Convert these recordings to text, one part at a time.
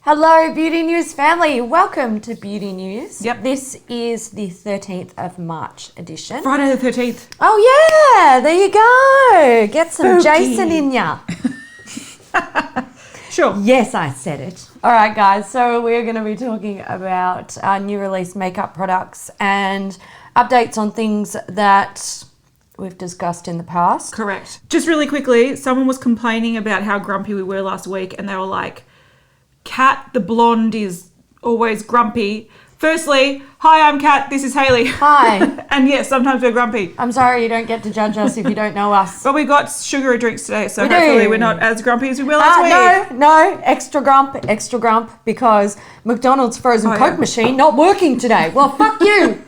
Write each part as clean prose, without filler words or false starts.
Hello, Beauty News family. Welcome to Beauty News. Yep. This is the 13th of March edition. Friday the 13th. Oh, yeah. There you go. Get some Spooky. Jason in ya. Sure. Yes, I said it. All right, guys. So we're going to be talking about our new release makeup products and updates on things that we've discussed in the past. Correct. Just really quickly, someone was complaining about how grumpy we were last week, and they were like, Kat, the blonde, is always grumpy. Firstly, hi, I'm Kat, this is Hayley. Hi. And yes, sometimes we're grumpy. I'm sorry you don't get to judge us if you don't know us. But we got sugary drinks today, so We do. hopefully we're not as grumpy as we were last week. No, extra grump, because McDonald's frozen Coke machine not working today. Well, fuck you.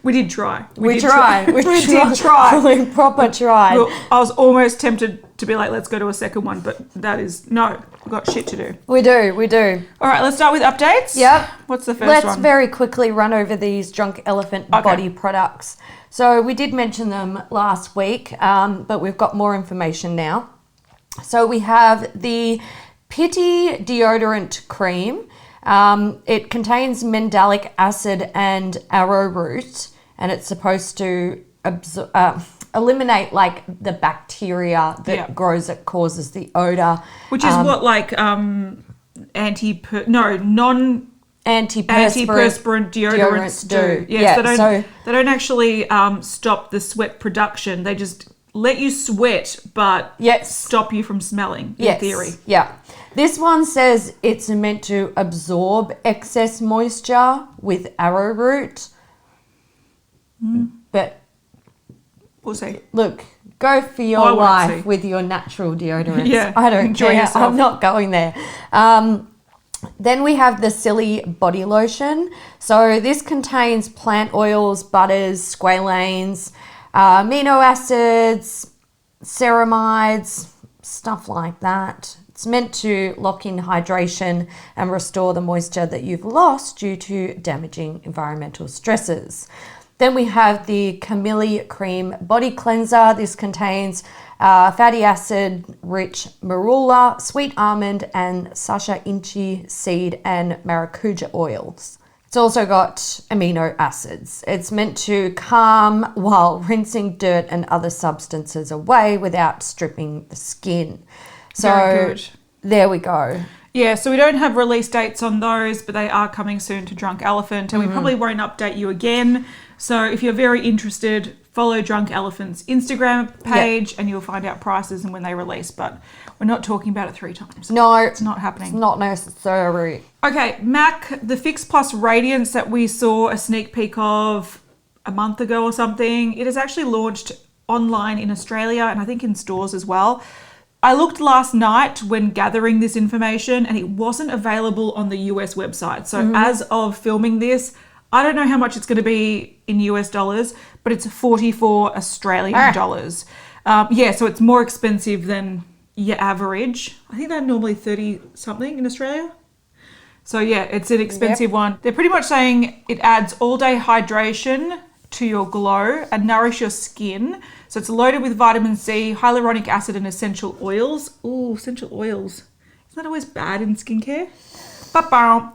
We did try. We did try. We did try. We proper tried. Well, I was almost tempted to be like, let's go to a second one, but that is, no, we've got shit to do. We do. All right, let's start with updates. Yep. What's the 1st one? Let's very quickly run over these Drunk Elephant body products. So we did mention them last week, but we've got more information now. So we have the Pity Deodorant Cream. It contains mandelic acid and arrowroot, and it's supposed to eliminate like the bacteria that grows that causes the odor, which is what like antiperspirant deodorants do. Yeah, they don't actually stop the sweat production. They just let you sweat, but stop you from smelling. In theory, This one says it's meant to absorb excess moisture with arrowroot, but we'll see. Look, go for your life with your natural deodorants. Yeah, I don't enjoy care. yourself. I'm not going there. Then we have the Silly Body Lotion. So this contains plant oils, butters, squalanes, amino acids, ceramides, stuff like that. It's meant to lock in hydration and restore the moisture that you've lost due to damaging environmental stresses. Then we have the Camellia Cream Body Cleanser. This contains fatty acid rich marula, sweet almond, and Sasha Inchi seed and Maracuja oils. It's also got amino acids. It's meant to calm while rinsing dirt and other substances away without stripping the skin. So very good. There we go. Yeah, so we don't have release dates on those, but they are coming soon to Drunk Elephant, and we probably won't update you again. So if you're very interested, follow Drunk Elephant's Instagram page and you'll find out prices and when they release, but we're not talking about it 3 times. No. It's not happening. It's not necessary. Okay, MAC, the Fix Plus Radiance that we saw a sneak peek of a month ago or something, it has actually launched online in Australia and I think in stores as well. I looked last night when gathering this information and it wasn't available on the US website. So as of filming this, I don't know how much it's going to be in US dollars, but it's 44 Australian dollars. So it's more expensive than your average. I think they're normally 30 something in Australia. So yeah, it's an expensive one. They're pretty much saying it adds all day hydration to your glow and nourish your skin. So it's loaded with vitamin C, hyaluronic acid, and essential oils. Ooh, essential oils. Isn't that always bad in skincare?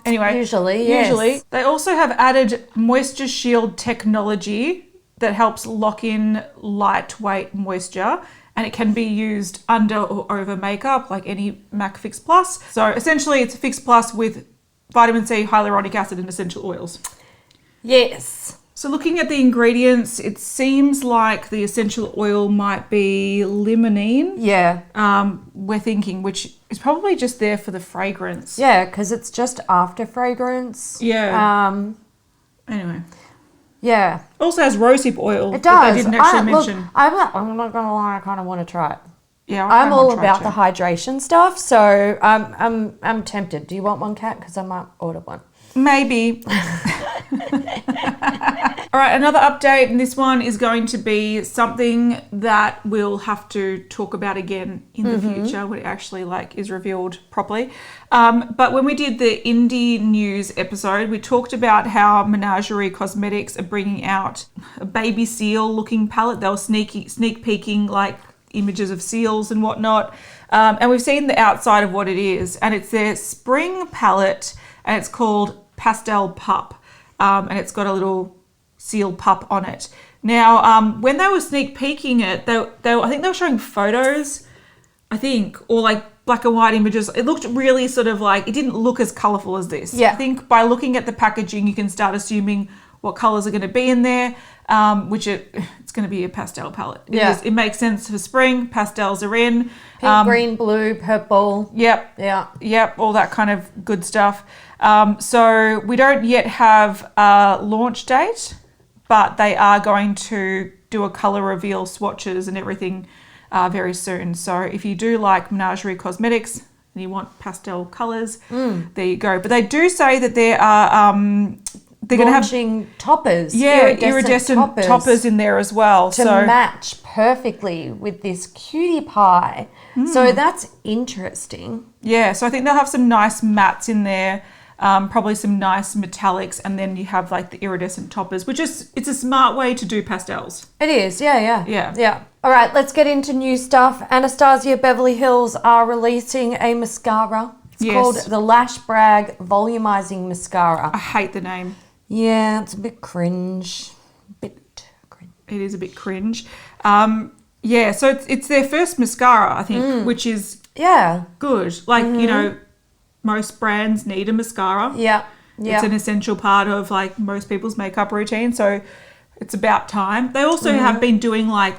Anyway. Usually, yes. They also have added Moisture Shield technology that helps lock in lightweight moisture, and it can be used under or over makeup like any MAC Fix Plus. So essentially it's a Fix Plus with vitamin C, hyaluronic acid, and essential oils. Yes. So looking at the ingredients, it seems like the essential oil might be limonene. Yeah. We're thinking, which is probably just there for the fragrance. Yeah, because it's just after fragrance. Yeah. Anyway. Yeah. Also has rosehip oil. It does. That they didn't actually mention. Look, I'm not gonna lie. I kind of want to try it. Yeah, I'm all about the hydration stuff, so I'm tempted. Do you want one, Kat? Because I might order one. Maybe. All right, another update, and this one is going to be something that we'll have to talk about again in the future when it actually is revealed properly. But when we did the indie news episode, we talked about how Menagerie Cosmetics are bringing out a baby seal looking palette. They were sneak peeking images of seals and whatnot. And we've seen the outside of what it is, and it's their spring palette, and it's called Pastel Pup, and it's got a little seal pup on it. Now, when they were sneak peeking it, I think they were showing photos, or like black and white images. It looked really sort of like, it didn't look as colourful as this. Yeah. I think by looking at the packaging, you can start assuming what colours are going to be in there, which it's going to be a pastel palette. It makes sense for spring. Pastels are in. Pink, green, blue, purple. Yep. Yeah. Yep, all that kind of good stuff. So we don't yet have a launch date, but they are going to do a colour reveal, swatches and everything very soon. So if you do like Menagerie Cosmetics and you want pastel colours, there you go. But they do say that there are they're going to have toppers. Yeah, iridescent toppers in there as well. To match perfectly with this cutie pie. So that's interesting. Yeah, so I think they'll have some nice mattes in there. Probably some nice metallics, and then you have like the iridescent toppers, it's a smart way to do pastels. It is, yeah. All right, let's get into new stuff. Anastasia Beverly Hills are releasing a mascara. It's called the Lash Brag Volumizing Mascara. I hate the name. Yeah, it's a bit cringe. It is a bit cringe. So it's their first mascara, I think, which is good. Like, you know, most brands need a mascara. Yeah. It's an essential part of like most people's makeup routine. So it's about time. They also have been doing like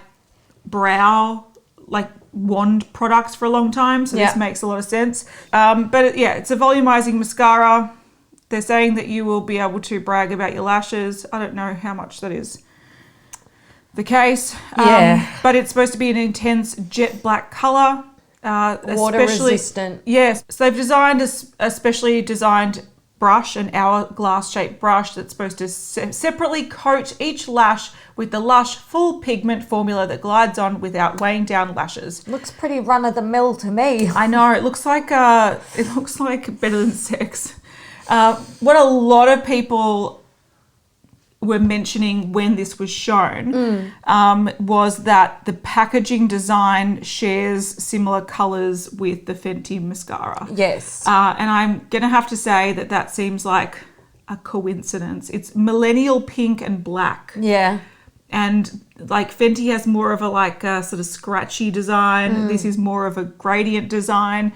brow, like wand products for a long time. So this makes a lot of sense. But it's a volumizing mascara. They're saying that you will be able to brag about your lashes. I don't know how much that is the case. But it's supposed to be an intense jet black color. Water resistant. Yes. So they've designed a specially designed brush, an hourglass shaped brush that's supposed to separately coat each lash with the Lush full pigment formula that glides on without weighing down lashes. Looks pretty run of the mill to me. I know. It looks like better than sex. What a lot of people were mentioning when this was shown was that the packaging design shares similar colours with the Fenty mascara. Yes. And I'm going to have to say that seems like a coincidence. It's millennial pink and black. Yeah. And like Fenty has more of a sort of scratchy design. This is more of a gradient design.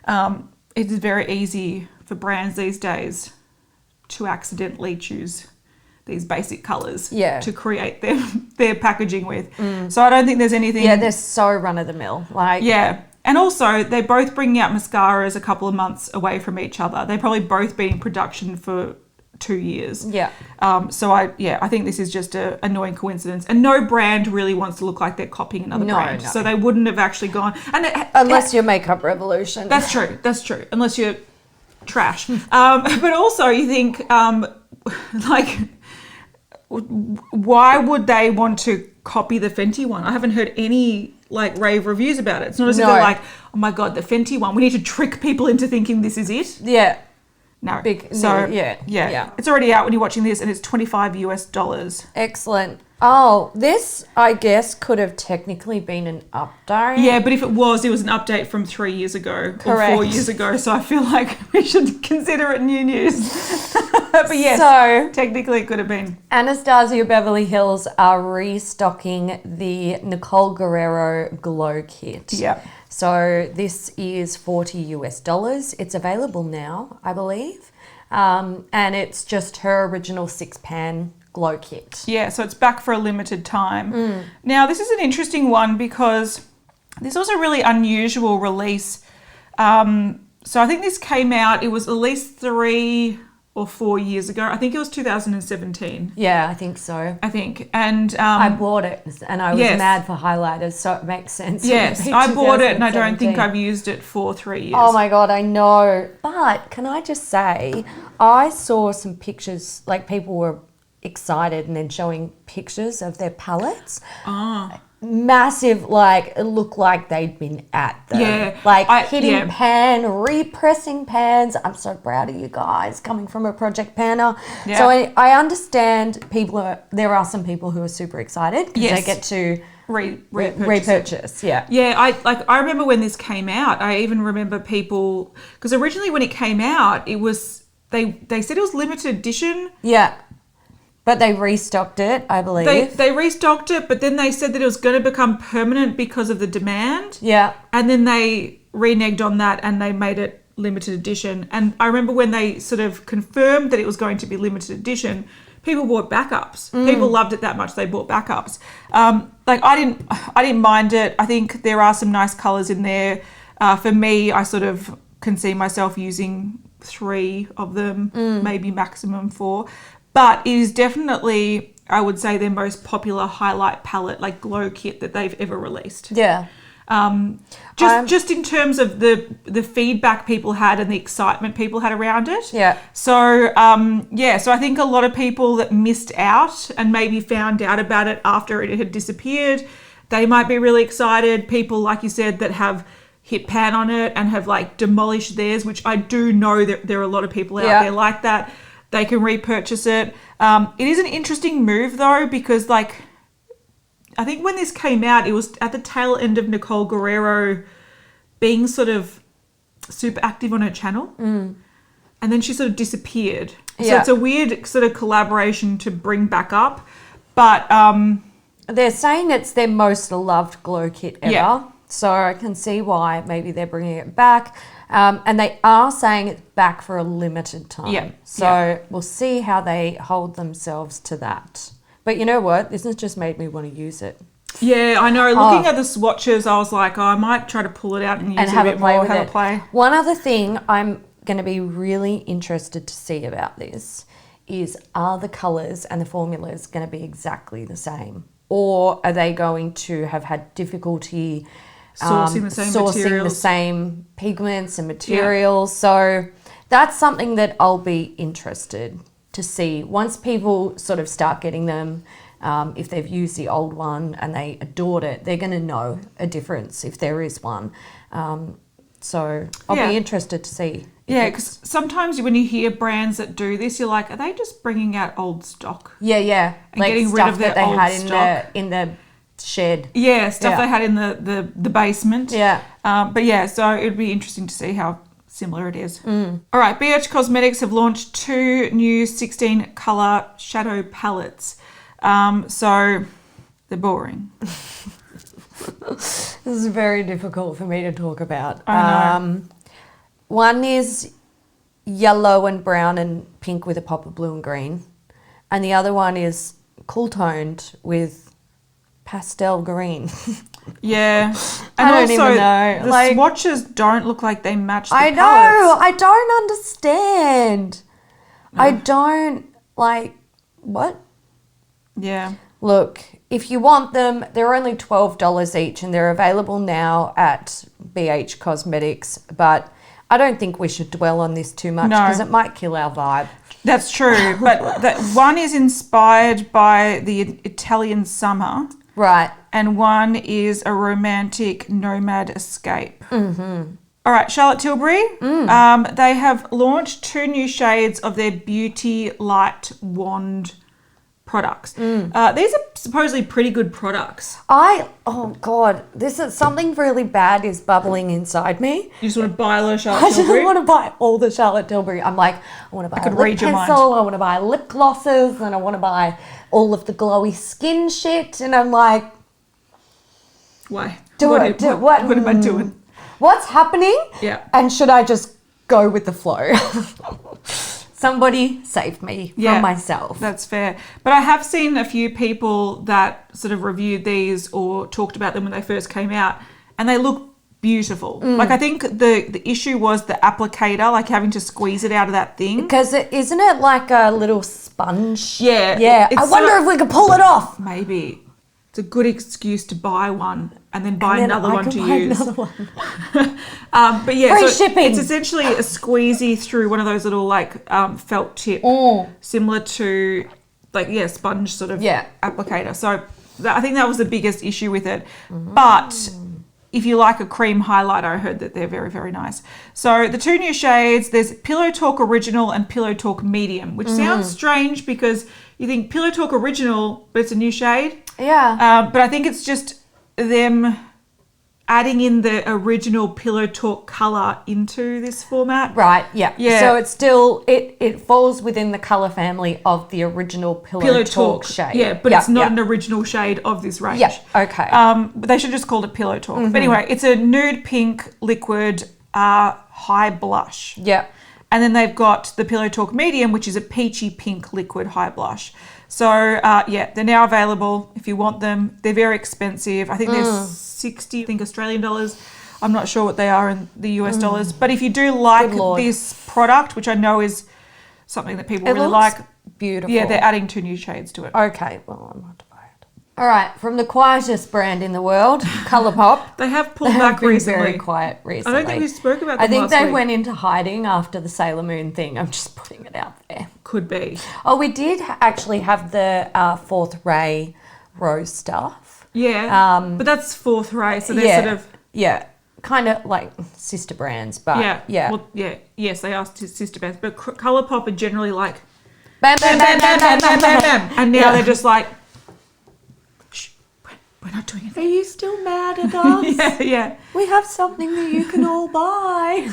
It is very easy for brands these days to accidentally choose these basic colours to create their packaging with. So I don't think there's anything... Yeah, they're so run-of-the-mill. And also, they're both bringing out mascaras a couple of months away from each other. They've probably both been in production for 2 years. Yeah. So I think this is just an annoying coincidence. And no brand really wants to look like they're copying another brand. No. So they wouldn't have actually gone... Unless you're Makeup Revolution. That's true. Unless you're trash. But also you think, why would they want to copy the Fenty one? I haven't heard any rave reviews about it. It's not as if they're like, oh my God, the Fenty one. We need to trick people into thinking this is it. Yeah. No. It's already out when you're watching this, and it's $25 US. Excellent. Oh, this, I guess, could have technically been an update. Yeah, but if it was an update from 3 years ago. Correct. Or 4 years ago. So I feel like we should consider it new news. But yes, so, technically it could have been. Anastasia Beverly Hills are restocking the Nicole Guerriero Glow Kit. Yeah. So this is $40 US. It's available now, I believe. And it's just her original 6-pan glow kit. Yeah, so it's back for a limited time. Now, this is an interesting one because this was a really unusual release. So I think this came out, it was at least 3 or 4 years ago. I think it was 2017. Yeah, I think so. And I bought it and I was mad for highlighters, so it makes sense. Yes, I bought it and I don't think I've used it for 3 years. Oh my God, I know. But can I just say, I saw some pictures, people were excited and then showing pictures of their palettes. Massive, it looked like they'd been at them. Yeah. Hitting pan, repressing pans. I'm so proud of you guys coming from a project panner. Yeah. So I understand there are some people who are super excited because they get to repurchase. Yeah. Yeah, I remember when this came out. I even remember people, because originally when it came out, it was they said it was limited edition. Yeah. But they restocked it, I believe. They restocked it, but then they said that it was going to become permanent because of the demand. Yeah. And then they reneged on that and they made it limited edition. And I remember when they sort of confirmed that it was going to be limited edition, people bought backups. People loved it that much, they bought backups. I didn't mind it. I think there are some nice colours in there. For me, I sort of can see myself using 3 of them, maybe maximum 4. But it is definitely, I would say, their most popular highlight palette, like glow kit that they've ever released. Yeah. Just in terms of the feedback people had and the excitement people had around it. Yeah. So, so I think a lot of people that missed out and maybe found out about it after it had disappeared, they might be really excited. People, like you said, that have hit pan on it and have like demolished theirs, which I do know that there are a lot of people out there like that. They can repurchase it. It is an interesting move though, because like, I think when this came out, it was at the tail end of Nicole Guerriero being sort of super active on her channel. And then she sort of disappeared. So it's a weird sort of collaboration to bring back up. But they're saying it's their most loved glow kit ever. Yeah. So I can see why maybe they're bringing it back. And they are saying it's back for a limited time. Yeah. So we'll see how they hold themselves to that. But you know what? This has just made me want to use it. Yeah, I know. Looking at the swatches, I was like, I might try to pull it out and use it a bit more, have a play. One other thing I'm going to be really interested to see about this is, are the colours and the formulas going to be exactly the same? Or are they going to have had difficulty sourcing the same pigments and materials? Yeah. So that's something that I'll be interested to see once people sort of start getting them. If they've used the old one and they adored it, they're going to know a difference if there is one. So I'll be interested to see. Yeah, because sometimes when you hear brands that do this, you're like, are they just bringing out old stock? Yeah. And like getting rid of their old stock in the shed. Yeah, stuff they had in the basement. Yeah. So it'd be interesting to see how similar it is. All right, BH Cosmetics have launched 2 new 16 colour shadow palettes. So they're boring. This is very difficult for me to talk about. I know. One is yellow and brown and pink with a pop of blue and green. And the other one is cool toned with pastel green. Yeah. And I don't also, even know. The swatches don't look like they match the palettes. I don't understand. No. I don't, what? Yeah. Look, if you want them, they're only $12 each and they're available now at BH Cosmetics. But I don't think we should dwell on this too much because it might kill our vibe. That's true. But that one is inspired by the Italian summer. Right. And one is a romantic nomad escape. Mm-hmm. All right, Charlotte Tilbury. They have launched 2 new shades of their Beauty Light Wand products. These are supposedly pretty good products. Oh God, this is something really bad is bubbling inside me. You just want to buy a lot of Charlotte Tilbury? Tilbury? I just want to buy all the Charlotte Tilbury. I'm like, I want to buy a lip pencil, I want to buy lip glosses, and I want to buy all of the glowy skin shit. And I'm like, why? What am I doing? What's happening? Yeah. And should I just go with the flow? Somebody saved me from myself. That's fair. But I have seen a few people that sort of reviewed these or talked about them when they first came out, and they look beautiful. Like, I think the issue was the applicator, like having to squeeze it out of that thing. Because isn't it like a little sponge? Yeah. Yeah. I wonder if we could pull it off. Maybe. It's a good excuse to buy one and then buy another one to use. But yeah, free so shipping. It's essentially a squeezy through one of those little felt tip, similar to sponge sort of applicator. So I think that was the biggest issue with it. But if you like a cream highlighter, I heard that they're very, very nice. So the 2 new shades, there's Pillow Talk Original and Pillow Talk Medium, which sounds strange because you think Pillow Talk Original, but it's a new shade. Yeah. But I think it's just them adding in the original Pillow Talk colour into this format. Right, yeah. Yeah. So it's still, it falls within the colour family of the original Pillow Talk shade. Yeah, but it's not an original shade of this range. Yeah, okay. But they should just call it Pillow Talk. But anyway, it's a nude pink liquid high blush. Yeah. And then they've got the Pillow Talk Medium, which is a peachy pink liquid high blush. So, they're now available if you want them. They're very expensive. I think they're 60, I think, Australian dollars. I'm not sure what they are in the US dollars. But if you do like this product, which I know is something that people really like. Beautiful. Yeah, they're adding 2 new shades to it. Okay, well, I'm not to buy it. All right, from the quietest brand in the world, Colourpop. They have pulled They back have been recently. very quiet recently. I don't think we spoke about them I think last they week. went into hiding after the Sailor Moon thing. I'm just putting it out there. Could be. Oh, we did actually have the Fourth Ray Rose stuff. Yeah, but that's Fourth Ray, so they're sort of... Yeah, kind of like sister brands, but yeah. Well, yes, they are sister brands, but Colourpop are generally like... Bam, bam, bam, bam, bam, bam, bam, bam. And now they're just like... Shh, we're not doing Are anything. you still mad at us? Yeah. We have something that you can all buy.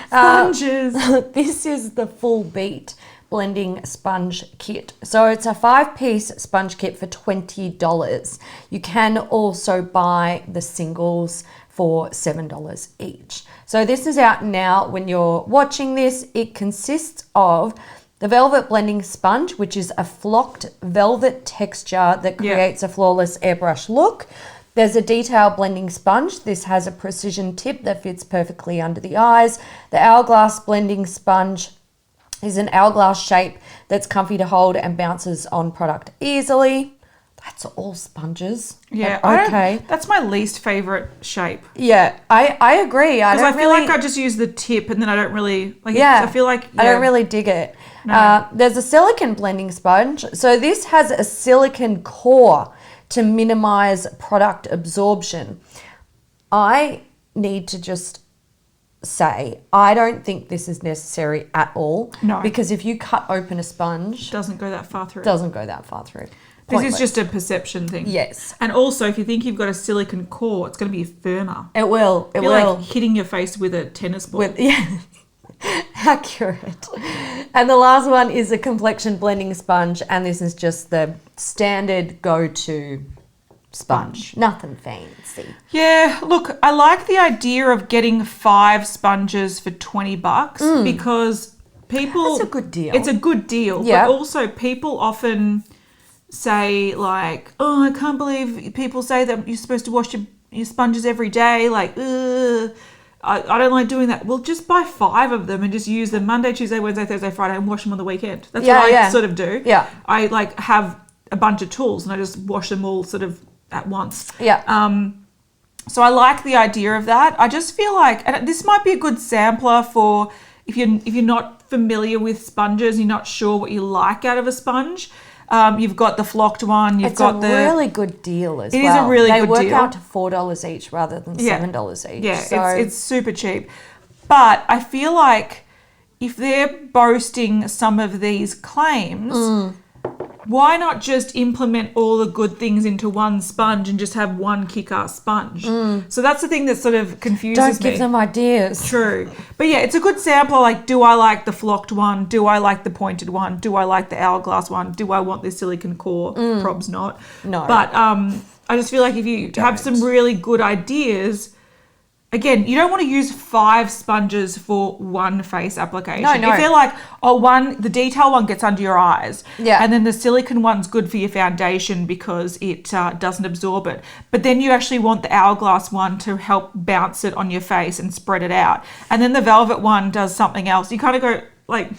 Sponges. This is the Full Beat blending sponge kit. So it's a 5-piece sponge kit for $20. You can also buy the singles for $7 each. So this is out now when you're watching this. It consists of the Velvet Blending Sponge, which is a flocked velvet texture that creates a flawless airbrush look. There's a Detail Blending Sponge. This has a precision tip that fits perfectly under the eyes. The Hourglass Blending Sponge is an hourglass shape that's comfy to hold and bounces on product easily. That's all sponges. Yeah, okay. That's my least favourite shape. Yeah, I agree. Because I feel like I just use the tip and then I don't really... like. Yeah, I feel like... I don't really dig it. No. There's a silicone blending sponge. So this has a silicone core to minimize product absorption. I need to just say, I don't think this is necessary at all. No. Because if you cut open a sponge, Doesn't go that far through. it doesn't go that far through. This Pointless. is just a perception thing. Yes. And also, if you think you've got a silicone core, it's going to be firmer. It will. It It'll will. like hitting your face with a tennis ball. Accurate. And the last one is a complexion blending sponge, and this is just the standard go-to sponge. Nothing fancy. Yeah, look, I like the idea of getting 5 sponges for $20 because people... That's a good deal. It's a good deal. Yeah. But also people often say like, oh, I can't believe people say that you're supposed to wash your sponges every day. Like, ugh. I don't like doing that. Well, just buy 5 of them and just use them Monday, Tuesday, Wednesday, Thursday, Friday and wash them on the weekend. That's what I sort of do. Yeah. I like have a bunch of tools and I just wash them all sort of at once. Yeah. So I like the idea of that. I just feel like, and this might be a good sampler for if you're not familiar with sponges, you're not sure what you like out of a sponge. You've got the flocked one. It's a really good deal as well. It is a really good deal. They work out to $4 each rather than $7 each. Yeah, so it's super cheap. But I feel like if they're boasting some of these claims, why not just implement all the good things into one sponge and just have one kick-ass sponge? So that's the thing that sort of confuses me. don't give them ideas. True. But yeah, it's a good sampler. Like, do I like the flocked one? Do I like the pointed one? Do I like the hourglass one? Do I want this silicone core? Probs not. No. But I just feel like if you have some really good ideas, again, you don't want to use 5 sponges for one face application. No. If they're like, the detail one gets under your eyes, and then the silicone one's good for your foundation because it doesn't absorb it. But then you actually want the hourglass one to help bounce it on your face and spread it out. And then the velvet one does something else. You kind of go like...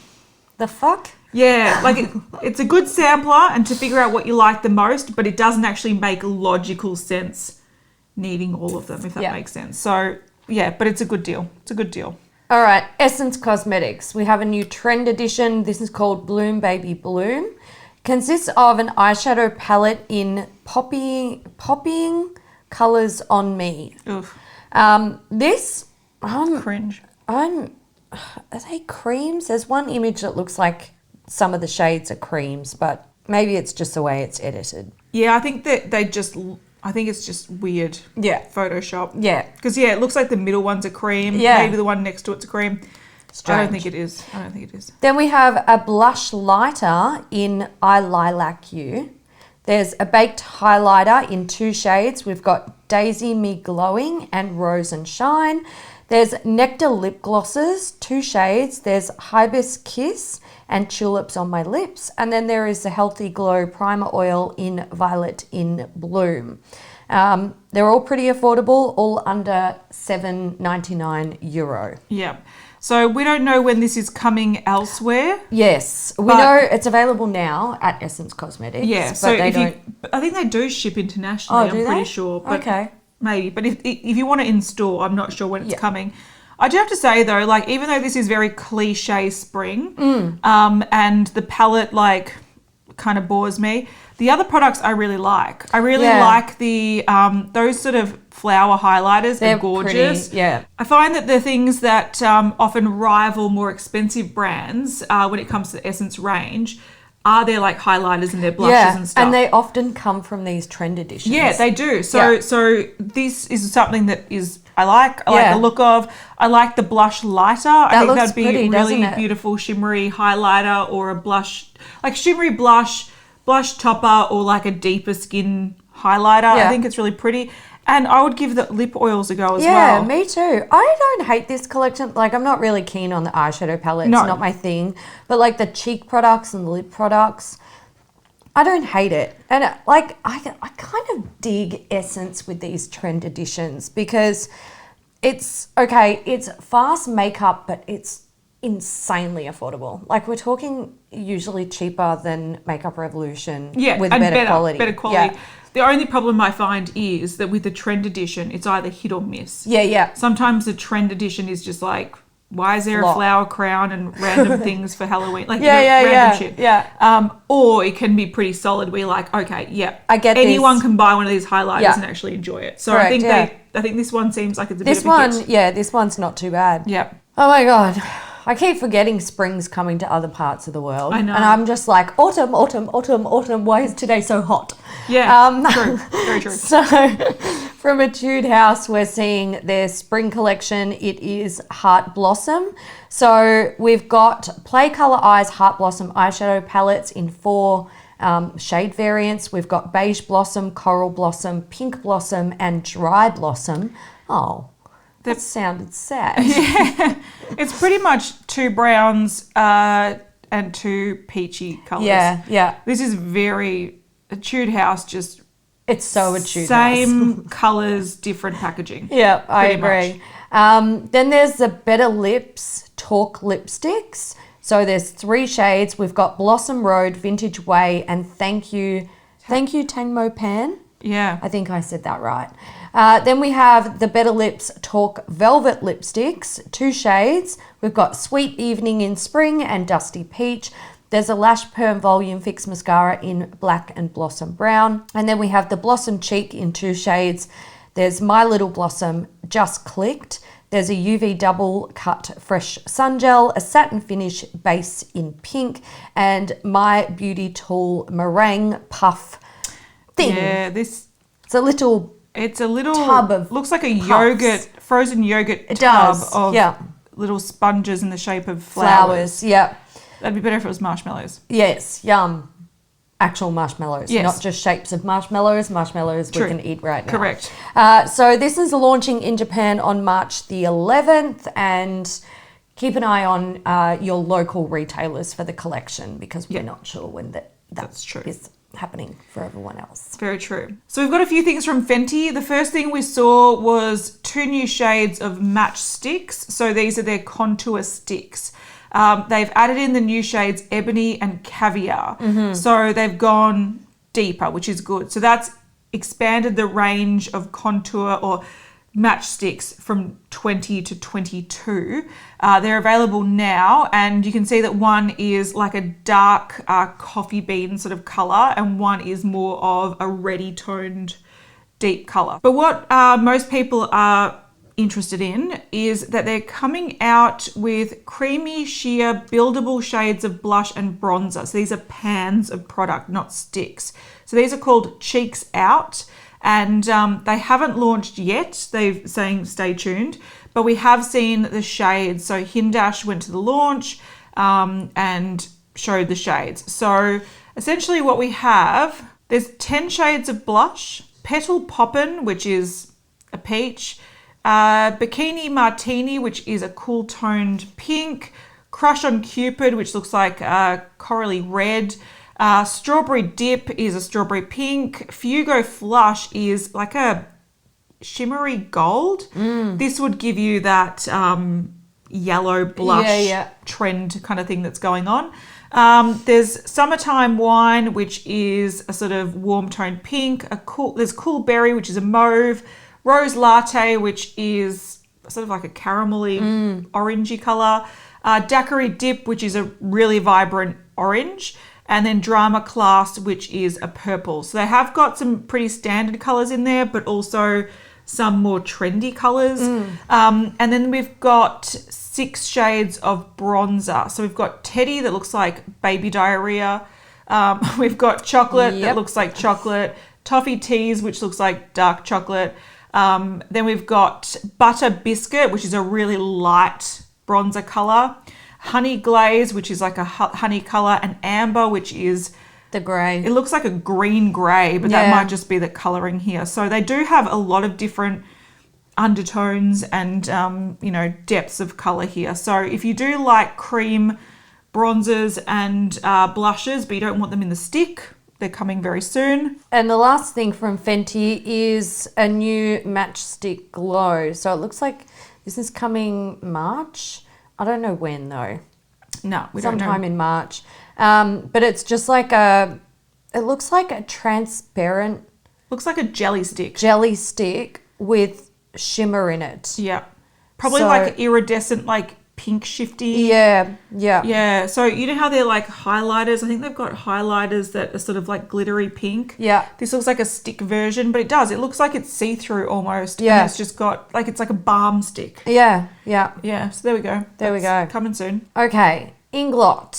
The fuck? Yeah, like it's a good sampler and to figure out what you like the most, but it doesn't actually make logical sense needing all of them, if that makes sense. So, yeah, but it's a good deal. It's a good deal. All right, Essence Cosmetics. We have a new trend edition. This is called Bloom Baby Bloom. Consists of an eyeshadow palette in popping colours on me. Oof. This... Cringe. Are they creams? There's one image that looks like some of the shades are creams, but Maybe it's just the way it's edited. Yeah, I think that I think it's just weird. Yeah. Photoshop. Yeah. Because, it looks like the middle one's a cream. Yeah. Maybe the one next to it's a cream. Strange. I don't think it is. Then we have a blush lighter in I Lilac You. There's a baked highlighter in 2 shades. We've got Daisy Me Glowing and Rose and Shine. There's Nectar lip glosses, 2 shades. There's Hibiscus Kiss and Tulips on My Lips. And then there is the Healthy Glow Primer Oil in Violet in Bloom. They're all pretty affordable, all under €7.99. Yeah. So we don't know when this is coming elsewhere. Yes, we know it's available now at Essence Cosmetics. Yeah, but so they I think they do ship internationally. Oh, I'm pretty sure. But okay. Maybe. But if you want it in store, I'm not sure when it's coming. I do have to say though, like even though this is very cliche spring, and the palette like kind of bores me, the other products I really like. I really like the those sort of flower highlighters. They're gorgeous. Pretty, yeah. I find that the things that often rival more expensive brands when it comes to the Essence range are their like highlighters and their blushes and stuff. And they often come from these trend editions. Yeah, they do. So this is something that is I like the look of. I like the blush lighter. I think that'd be pretty, a really beautiful shimmery highlighter or a blush, like shimmery blush topper or like a deeper skin highlighter. I think it's really pretty. And I would give the lip oils a go as well. Yeah, me too. I don't hate this collection. Like, I'm not really keen on the eyeshadow palette. No. It's not my thing. But like the cheek products and the lip products, I don't hate it. And like, I kind of dig Essence with these trend editions because it's fast makeup, but it's insanely affordable. Like, we're talking usually cheaper than Makeup Revolution with better quality. Better quality. Yeah. The only problem I find is that with the trend edition, it's either hit or miss. Yeah. Sometimes the trend edition is just like, why is there a flower crown and random things for Halloween? Like, random shit. Yeah. Or it can be pretty solid where you're like, okay, I get anyone can buy one of these highlighters and actually enjoy it. So correct, I think this one seems like it's a bit of a hit. Yeah, this one's not too bad. Yeah. Oh my God. I keep forgetting spring's coming to other parts of the world. I know. And I'm just like, autumn. Why is today so hot? Yeah, true. Very true. So from Etude House, we're seeing their spring collection. It is Heart Blossom. So we've got Play Color Eyes Heart Blossom eyeshadow palettes in 4 shade variants. We've got Beige Blossom, Coral Blossom, Pink Blossom, and Dry Blossom. Oh, that sounded sad. Yeah. It's pretty much 2 browns and 2 peachy colours. Yeah. This is very Etude House, just it's so Etude House. Same colours, different packaging. Yeah, I agree. Then there's the Better Lips Talk lipsticks. So there's 3 shades. We've got Blossom Road, Vintage Way, and Thank You Tangmo Pan. Yeah. I think I said that right. Then we have the Better Lips Talk Velvet lipsticks, 2 shades. We've got Sweet Evening in Spring and Dusty Peach. There's a Lash Perm Volume Fix Mascara in Black and Blossom Brown. And then we have the Blossom Cheek in 2 shades. There's My Little Blossom Just Clicked. There's a UV Double Cut Fresh Sun Gel, a Satin Finish Base in Pink, and My Beauty Tool Meringue Puff thing. Yeah, it's a little tub of looks like a puffs. frozen yogurt it tub does. of little sponges in the shape of flowers. Yeah. That'd be better if it was marshmallows. Yes, yum. Actual marshmallows, yes. Not just shapes of marshmallows. Marshmallows True. we can eat right now. Correct. So this is launching in Japan on March the 11th, and keep an eye on your local retailers for the collection because we're not sure when that's true. Is happening for everyone else. Very true. So we've got a few things from Fenty. The first thing we saw was 2 new shades of Matchstix. So these are their contour sticks. They've added in the new shades Ebony and Caviar. Mm-hmm. So they've gone deeper, which is good. So that's expanded the range of contour or Matchstix from 20 to 22. They're available now, and you can see that one is like a dark coffee bean sort of colour and one is more of a reddy toned deep colour. But what most people are interested in is that they're coming out with creamy, sheer, buildable shades of blush and bronzer. So these are pans of product, not sticks. So these are called Cheeks Out, and they haven't launched yet. They're saying stay tuned, but we have seen the shades. So Hindash went to the launch and showed the shades. So essentially what we have, there's 10 shades of blush, Petal Poppin', which is a peach, Bikini Martini, which is a cool toned pink, Crush on Cupid, which looks like corally red, Strawberry Dip is a strawberry pink, Fugo Flush is like a shimmery gold. This would give you that yellow blush trend kind of thing that's going on. There's Summertime Wine, which is a sort of warm toned pink, there's Cool Berry, which is a mauve, Rose Latte, which is sort of like a caramelly orangey colour, Daiquiri Dip, which is a really vibrant orange, and then Drama Class, which is a purple. So they have got some pretty standard colours in there, but also some more trendy colours. And then we've got 6 shades of bronzer. So we've got Teddy that looks like baby diarrhea. We've got Chocolate that looks like chocolate, Toffee Teas, which looks like dark chocolate. Then we've got Butter Biscuit, which is a really light bronzer colour. Honey Glaze, which is like a honey colour. And Amber, which is the grey. It looks like a green grey, but that might just be the colouring here. So they do have a lot of different undertones and, depths of colour here. So if you do like cream bronzers and blushes, but you don't want them in the stick, they're coming very soon. And the last thing from Fenty is a new Matchstick Glow. So it looks like this is coming March. I don't know when though. No, we don't know. Sometime in March. But it's just like it looks like a transparent. Looks like a jelly stick. Jelly stick with shimmer in it. Yeah. Probably like iridescent, like pink shifty. Yeah. Yeah. So you know how they're like highlighters? I think they've got highlighters that are sort of like glittery pink. Yeah. This looks like a stick version, but it does. It looks like it's see-through almost. Yeah. And it's just got like, it's like a balm stick. Yeah. Yeah. So there we go. We go. Coming soon. Okay. Inglot.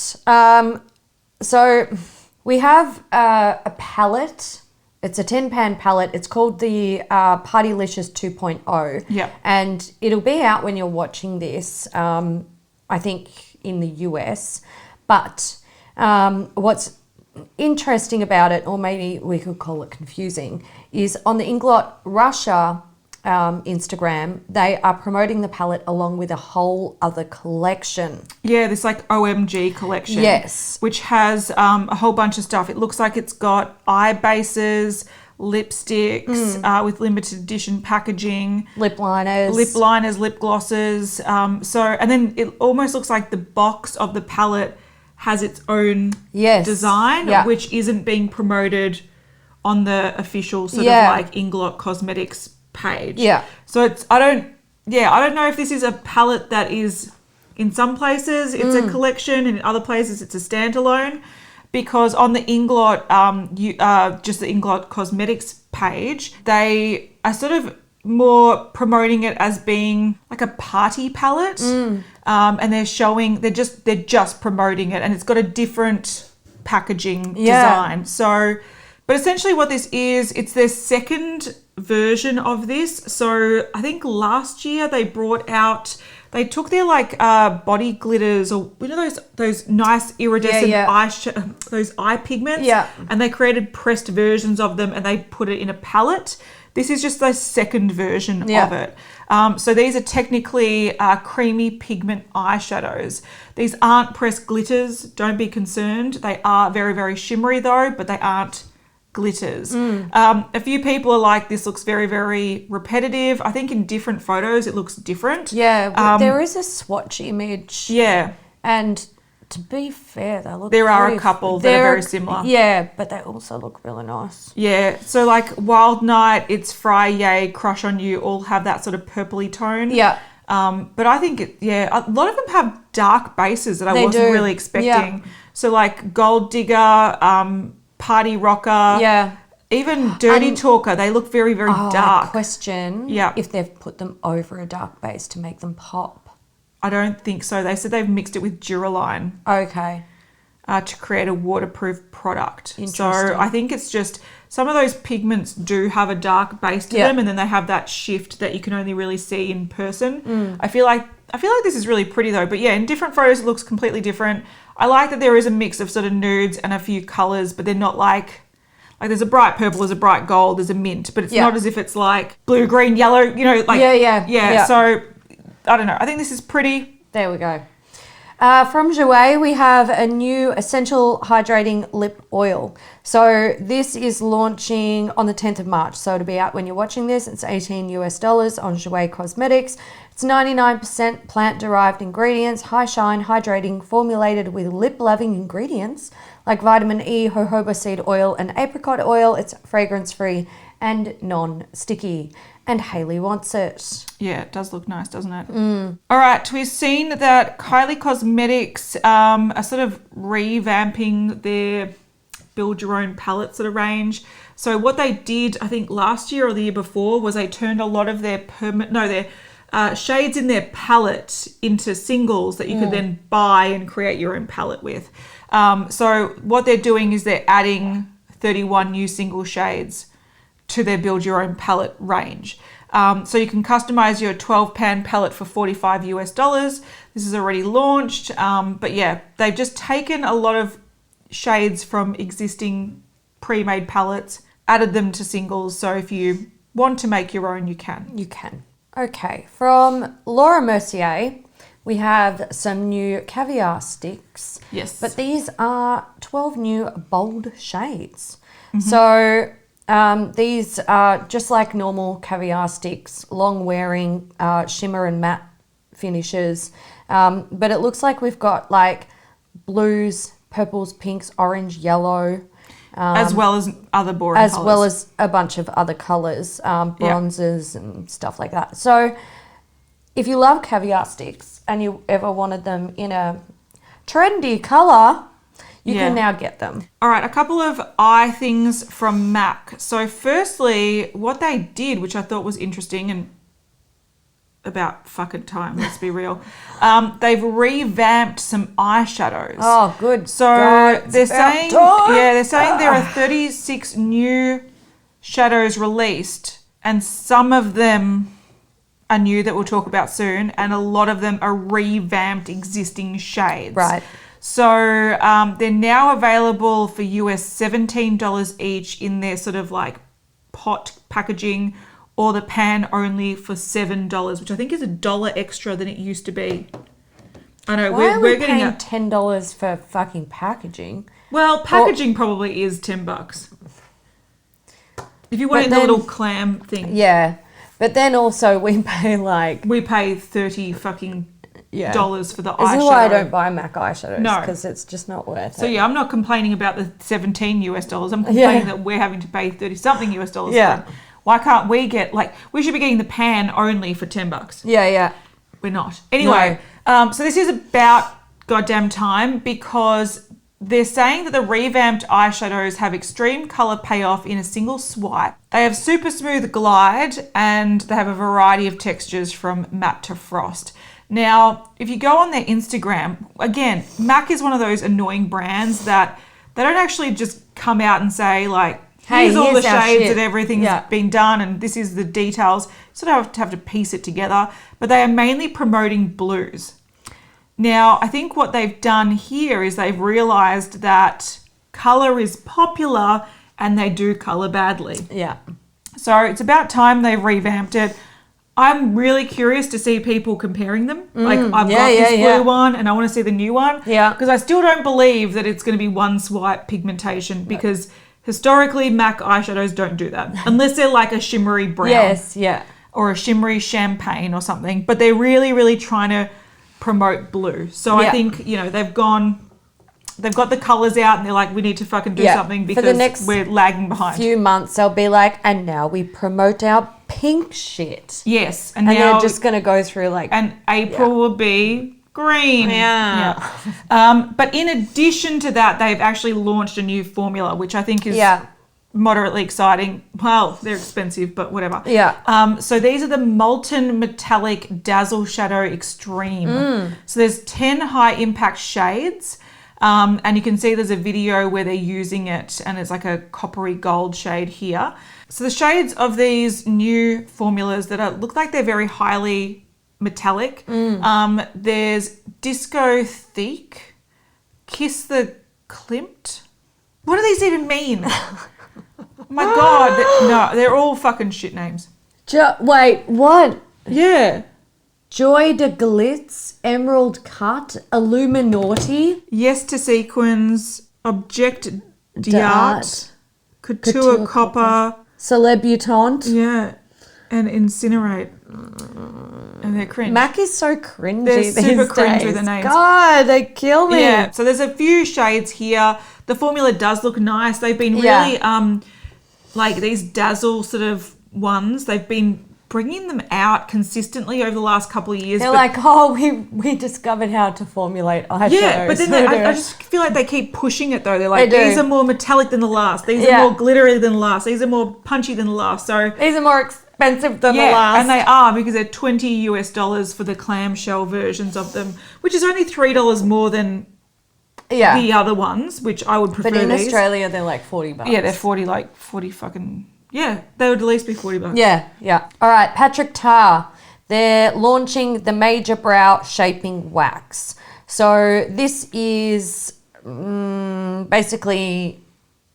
So we have a palette. It's a 10-pan palette. It's called the Partylicious 2.0. Yeah. And it'll be out when you're watching this, I think in the US. But what's interesting about it, or maybe we could call it confusing, is on the Inglot Russia Instagram, they are promoting the palette along with a whole other collection. Yeah, this like OMG collection. Yes. Which has a whole bunch of stuff. It looks like it's got eye bases, lipsticks with limited edition packaging. Lip liners. Lip glosses. And then it almost looks like the box of the palette has its own design, which isn't being promoted on the official sort of like Inglot Cosmetics page. Yeah. So I don't know if this is a palette that is, in some places it's a collection and in other places it's a standalone, because on the Inglot, just the Inglot Cosmetics page, they are sort of more promoting it as being like a party palette. And they're just promoting it, and it's got a different packaging design. So, but essentially what this is, it's their second version of this. So I think last year they took their like body glitters, or those nice iridescent those eye pigments, and they created pressed versions of them and they put it in a palette. This is just the second version of it. So these are technically creamy pigment eyeshadows. These aren't pressed glitters, don't be concerned. They are very, very shimmery though, but they aren't glitters. A few people are like, this looks very, very repetitive. I think in different photos it looks different. Yeah, there is a swatch image. Yeah. And to be fair, there are a couple that are very similar. Yeah, but they also look really nice. Yeah, so like Wild Night, It's Fry, Yay, Crush on You all have that sort of purpley tone. Yeah. But I think a lot of them have dark bases that I wasn't really expecting. Yeah. So like Gold Digger, Party Rocker. Yeah. Even Dirty Talker, they look very, very dark. Question if they've put them over a dark base to make them pop. I don't think so. They said they've mixed it with Duraline. Okay. To create a waterproof product. Interesting. So I think it's just some of those pigments do have a dark base to them, and then they have that shift that you can only really see in person. I feel like this is really pretty though, but yeah, in different photos it looks completely different. I like that there is a mix of sort of nudes and a few colors, but they're not like there's a bright purple, there's a bright gold, there's a mint, but it's not as if it's like blue, green, yellow, you know, like yeah. So I don't know. I think this is pretty. There we go. From Jouer, we have a new essential hydrating lip oil. So this is launching on the 10th of March. So it'll be out when you're watching this. It's $18 on Jouer Cosmetics. It's 99% plant-derived ingredients, high shine, hydrating, formulated with lip-loving ingredients like vitamin E, jojoba seed oil, and apricot oil. It's fragrance-free and non-sticky. And Hayley wants it. Yeah, it does look nice, doesn't it? All right, we've seen that Kylie Cosmetics are sort of revamping their build your own palette sort of range. So what they did, I think last year or the year before, was they turned a lot of their shades in their palette into singles that you could then buy and create your own palette with. So what they're doing is they're adding 31 new single shades to their build your own palette range. So you can customize your 12 pan palette for $45. This is already launched. But yeah, they've just taken a lot of shades from existing pre-made palettes, added them to singles. So if you want to make your own, you can. You can. Okay, from Laura Mercier, we have some new Caviar sticks. Yes. But these are 12 new bold shades. So these are just like normal Caviar sticks, long wearing shimmer and matte finishes. But it looks like we've got like blues, purples, pinks, orange, yellow. As well as other boring as colours. well as a bunch of other colours, bronzes and stuff like that. So if you love Caviar sticks and you ever wanted them in a trendy colour, you can now get them. All right, a couple of eye things from MAC. So firstly, what they did, which I thought was interesting and about fucking time, let's be real. They've revamped some eyeshadows. Oh, good. So God, they're saying there are 36 new shadows released, and some of them are new that we'll talk about soon, and a lot of them are revamped existing shades. Right. So they're now available for US $17 each in their sort of like pot packaging, or the pan only for $7, which I think is $1 extra than it used to be. I know we're getting $10 for fucking packaging. Well, packaging probably is $10. If you want it in the little clam thing. Yeah. But then also we pay $30 fucking dollars for the eyeshadow. This is why I don't buy MAC eyeshadows. No. Because it's just not worth it. So yeah, I'm not complaining about the $17. I'm complaining that we're having to pay $30-something for it. Why can't we get, we should be getting the pan only for $10. Yeah. We're not. Anyway, so this is about goddamn time, because they're saying that the revamped eyeshadows have extreme colour payoff in a single swipe. They have super smooth glide, and they have a variety of textures from matte to frost. Now, if you go on their Instagram, again, MAC is one of those annoying brands that they don't actually just come out and say here's all the shades and everything's been done and this is the details. You sort of have to piece it together. But they are mainly promoting blues. Now, I think what they've done here is they've realised that colour is popular and they do colour badly. Yeah. So it's about time they've revamped it. I'm really curious to see people comparing them. I've got this blue one and I want to see the new one. Yeah. Because I still don't believe that it's going to be one swipe pigmentation, because historically MAC eyeshadows don't do that unless they're like a shimmery brown. Yes, yeah. Or a shimmery champagne or something. But they're really, really trying to promote blue. So I think, they've got the colours out and they're like, we need to fucking do something because we're lagging behind. Few months they'll be like, and now we promote our pink shit. Yes. And now they're just going to go through and April will be green. But in addition to that, they've actually launched a new formula, which I think is moderately exciting. Well, they're expensive, but whatever. Yeah. So these are the Molten Metallic Dazzleshadow Extreme. So there's 10 high impact shades. And you can see there's a video where they're using it, and it's like a coppery gold shade here. So the shades of these new formulas that look like they're very highly metallic. There's Disco Thick, Kiss the Klimt. What do these even mean? Oh my God. No, they're all fucking shit names. Wait, what? Yeah. Joy de Glitz, Emerald Cut, Illuminati. Yes to Sequins, Object d'Art, Couture Copper. Celebutante. Yeah. And Incinerate. And they're cringe. MAC is so cringy. They're these super cringe days. with the names. God, they kill me. Yeah. So there's a few shades here. The formula does look nice. They've been really, like these Dazzle sort of ones, they've been bringing them out consistently over the last couple of years. They're like, oh, we discovered how to formulate eyeshadows. Yeah, but then I just feel like they keep pushing it though. They're like, They do. these are more metallic than the last. These are more glittery than the last. These are more punchy than the last. So these are more expensive than the last. And they are, because they're $20 for the clamshell versions of them, which is only $3 more than the other ones, which I would prefer. But in these. Australia, they're like $40. Yeah, they're 40 fucking. Yeah, they would at least be $40. Yeah. All right, Patrick Tar. They're launching the Major Brow Shaping Wax. So this is basically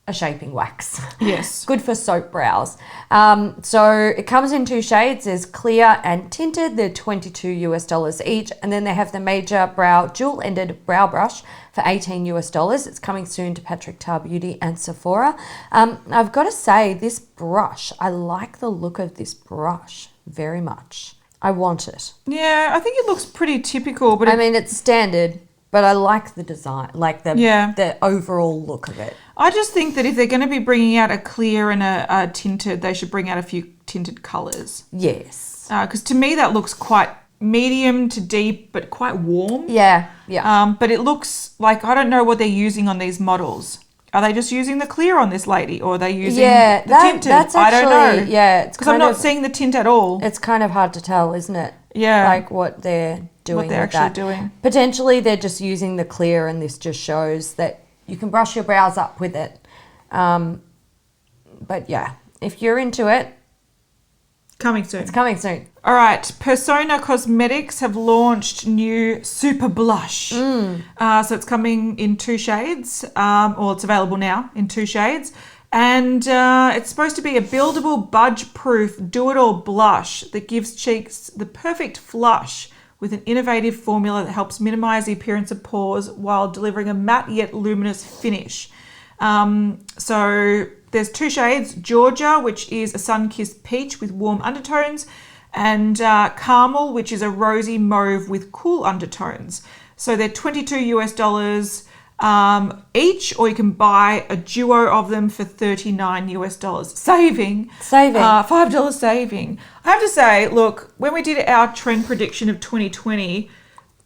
a shaping wax. Yes. Good for soap brows. So it comes in 2 shades. There's clear and tinted. They're $22 each. And then they have the Major Brow Dual-Ended Brow Brush for $18. It's coming soon to Patrick Tar Beauty and Sephora. I've got to say, this brush, I like the look of this brush very much. I want it. Yeah, I think it looks pretty typical, but I mean, it's standard, but I like the design, like the overall look of it. I just think that if they're going to be bringing out a clear and a tinted, they should bring out a few tinted colours. Yes. Because to me that looks quite medium to deep, but quite warm. Yeah. But it looks like, I don't know what they're using on these models. Are they just using the clear on this lady, or are they using the tinted? That's actually, I don't know. Yeah, because I'm not seeing the tint at all. It's kind of hard to tell, isn't it? Yeah. Like what they're doing. What they're actually doing. Potentially they're just using the clear, and this just shows that you can brush your brows up with it. But yeah, if you're into it, coming soon. It's coming soon. All right, Persona Cosmetics have launched new Super Blush. So it's coming in 2 shades, or it's available now in 2 shades. And it's supposed to be a buildable, budge-proof, do-it-all blush that gives cheeks the perfect flush with an innovative formula that helps minimize the appearance of pores while delivering a matte yet luminous finish. So there's 2 shades, Georgia, which is a sun-kissed peach with warm undertones, and Caramel, which is a rosy mauve with cool undertones. So they're $22 each, or you can buy a duo of them for $39. Saving. $5 saving. I have to say, look, when we did our trend prediction of 2020,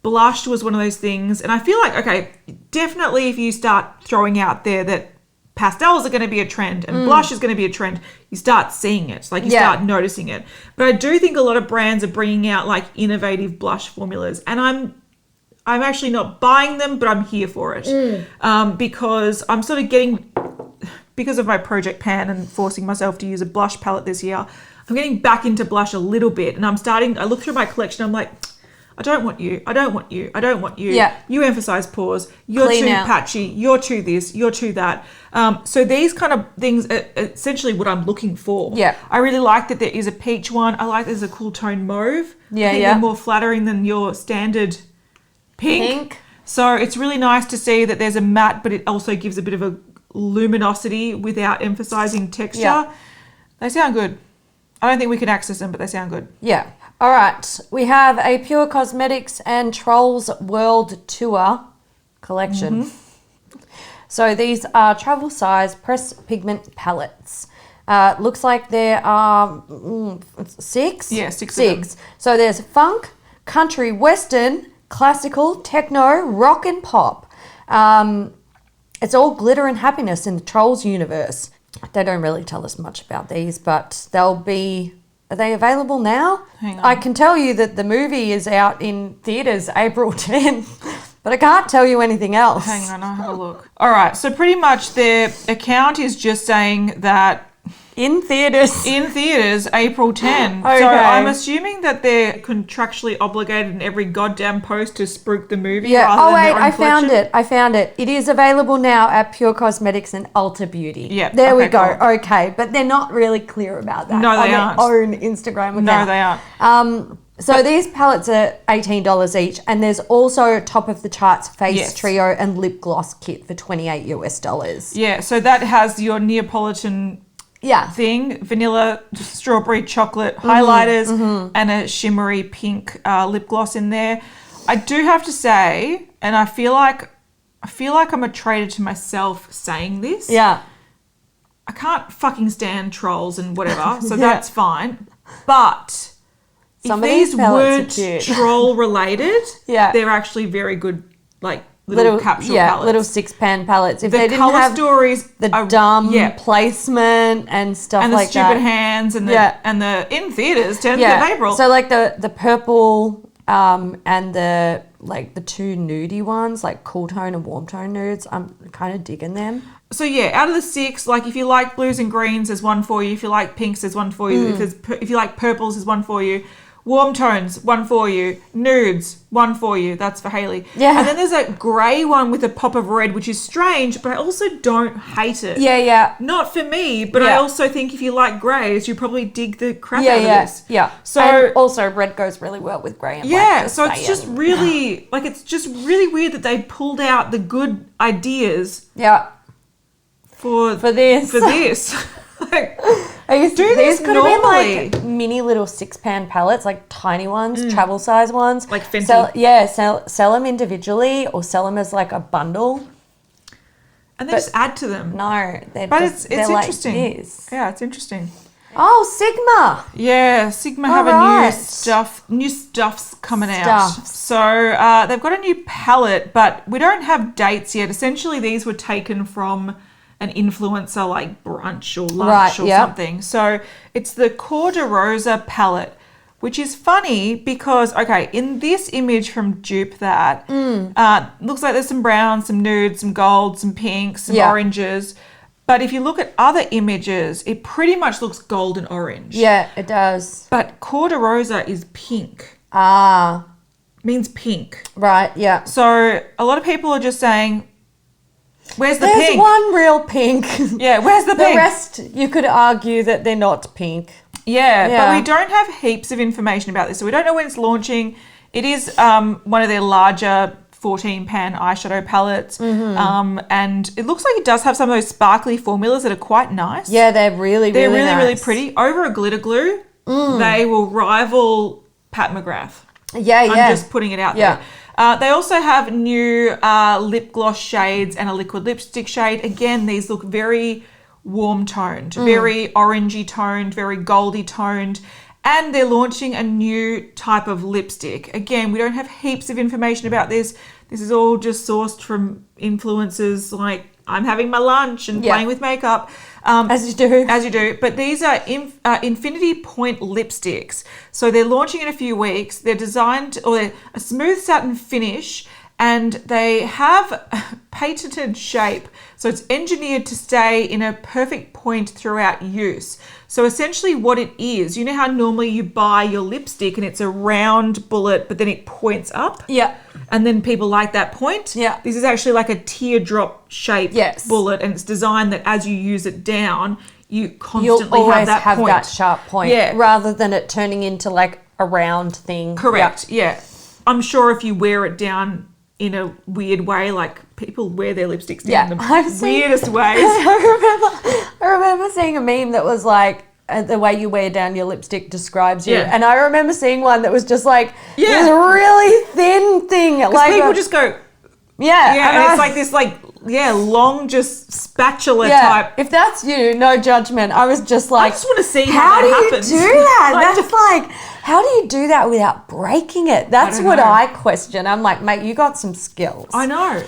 blush was one of those things, and I feel like, okay, definitely if you start throwing out there that pastels are going to be a trend and blush is going to be a trend, you start seeing it, like you start noticing it. But I do think a lot of brands are bringing out like innovative blush formulas, and I'm actually not buying them, but I'm here for it. Because I'm sort of getting, because of my Project Pan and forcing myself to use a blush palette this year, I'm getting back into blush a little bit, and I look through my collection, I'm like, I don't want you. Yeah. You emphasize pores. You're Clean too out. patchy. You're too this. You're too that. So these kind of things are essentially what I'm looking for. Yeah. I really like that there is a peach one. I like there's a cool tone mauve. Yeah, I think yeah. they're more flattering than your standard pink. So it's really nice to see that there's a matte, but it also gives a bit of a luminosity without emphasizing texture. Yeah. They sound good. I don't think we can access them, but they sound good. Yeah. All right. We have a Pure Cosmetics and Trolls World Tour collection. So these are travel size press pigment palettes. Looks like there are 6? Yeah, 6 of them. So there's funk, country, western, classical, techno, rock and pop. It's all glitter and happiness in the Trolls universe. They don't really tell us much about these, but are they available now? Hang on. I can tell you that the movie is out in theatres April 10th, but I can't tell you anything else. Hang on, I'll have a look. All right, so pretty much their account is just saying that In theatres. April 10. Okay. So I'm assuming that they're contractually obligated in every goddamn post to spruik the movie. Yeah. Rather Oh than wait, their own I collection. found it. It is available now at Pure Cosmetics and Ulta Beauty. Yeah, There we okay, go. cool. Okay, but they're not really clear about that. No, they on aren't. their own Instagram account. No, they aren't. So these palettes are $18 each, and there's also top of the charts face Yes. trio and lip gloss kit for $28 US. Yeah, so that has your Neapolitan Yeah. thing, vanilla, strawberry, chocolate highlighters, and a shimmery pink lip gloss in there. I do have to say, and I feel like I'm a traitor to myself saying this. Yeah. I can't fucking stand trolls and whatever, so Yeah. that's fine. But Some if of these these palettes are weren't cute. troll related, Yeah. they're actually very good, like little capsule palettes. little 6-pan palettes. If The they didn't colour have stories the are dumb yeah. placement and stuff and the like stupid that. hands and the Yeah. and the in theaters 10th Yeah. of April. So like the purple and the two nudie ones, like cool tone and warm tone nudes, I'm kind of digging them. So yeah, out of the 6, like if you like blues and greens, there's one for you. If you like pinks, there's one for you. If you like purples, there's one for you. Warm tones, one for you. Nudes, one for you. That's for Hayley. Yeah. And then there's a grey one with a pop of red, which is strange, but I also don't hate it. Yeah. Not for me, but I Yeah. also think if you like greys, you probably dig the crap Yeah, out of this. yeah. So and also red goes really well with grey and black. yeah, so it's just saying. really like it's just really weird that they pulled out the good ideas Yeah. for this. For this. Like, These Do this could have been normally. like mini little 6-pan palettes, like tiny ones, travel size ones. Like Fenty. Sell them individually or sell them as like a bundle. and they just add to them. No, But it's they're interesting. Like this. Yeah, it's interesting. Oh, Sigma. Yeah, Sigma All have a right. new stuffs coming out. Stuffs. So they've got a new palette, but we don't have dates yet. Essentially, these were taken from an influencer like Brunch or Lunch Right, or yep. something. So it's the Cor-De-Rosa palette, which is funny because, okay, in this image from Dupe That, looks like there's some browns, some nudes, some gold, some pinks, some Yeah. oranges. But if you look at other images, it pretty much looks gold and orange. Yeah, it does. But Cor-De-Rosa is pink. Ah, Means pink. right, yeah. So a lot of people are just saying, where's the There's pink? one real pink. Yeah, where's the The pink? rest, you could argue that they're not pink. Yeah, Yeah. but we don't have heaps of information about this. So we don't know when it's launching. It is one of their larger 14-pan eyeshadow palettes. And it looks like it does have some of those sparkly formulas that are quite nice. Yeah, they're really really nice. pretty. Over a glitter glue, they will rival Pat McGrath. Yeah, yeah. I'm just putting it out Yeah. there. They also have new lip gloss shades and a liquid lipstick shade. Again, these look very warm toned, very orangey toned, very goldy toned. And they're launching a new type of lipstick. Again, we don't have heaps of information about this. This is all just sourced from influencers like I'm having my lunch and Yeah. playing with makeup. As you do. As you do. But these are Infinity Point lipsticks. So they're launching in a few weeks. They're designed, or they're a smooth satin finish, and they have a patented shape. So it's engineered to stay in a perfect point throughout use. So essentially what it is, you know how normally you buy your lipstick and it's a round bullet, but then it points up? Yeah. And then people like that point. Yeah. This is actually like a teardrop shaped Yes. bullet, and it's designed that as you use it down, you You'll constantly always have that point. that sharp point. Yeah. Rather than it turning into like a round thing. Correct. Yeah. I'm sure if you wear it down in a weird way, like people wear their lipsticks down the I've seen- weirdest ways. I remember seeing a meme that was like, the way you wear down your lipstick describes you. Yeah. And I remember seeing one that was just like Yeah. this really thin thing. Like People just go, yeah, and it's like this, long, just spatula yeah. type. If that's you, no judgment. I was just like, I just want to see how how do that happens. you do that? I That's like, how do you do that without breaking it? That's don't what know. I question. I'm like, mate, you got some skills. I know.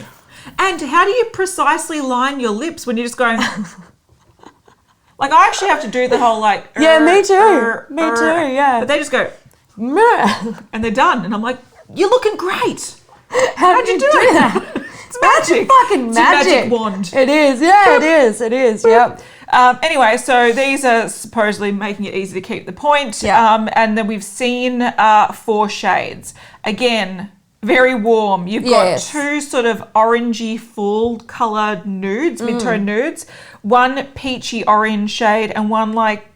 And how do you precisely line your lips when you're just going... Like, I actually have to do the whole, like... Yeah, me too. Me too, yeah. But they just go... Meh. And they're done. And I'm like, you're looking great. How'd you do that? It's magic. It's fucking magic. It's a magic wand. It is. Yeah, it is. It is. Yep. Anyway, so these are supposedly making it easy to keep the point. Yeah. And then we've seen 4 shades. Again, very warm. You've got 2 sort of orangey full coloured nudes, mid-tone nudes, 1 peachy orange shade and 1 like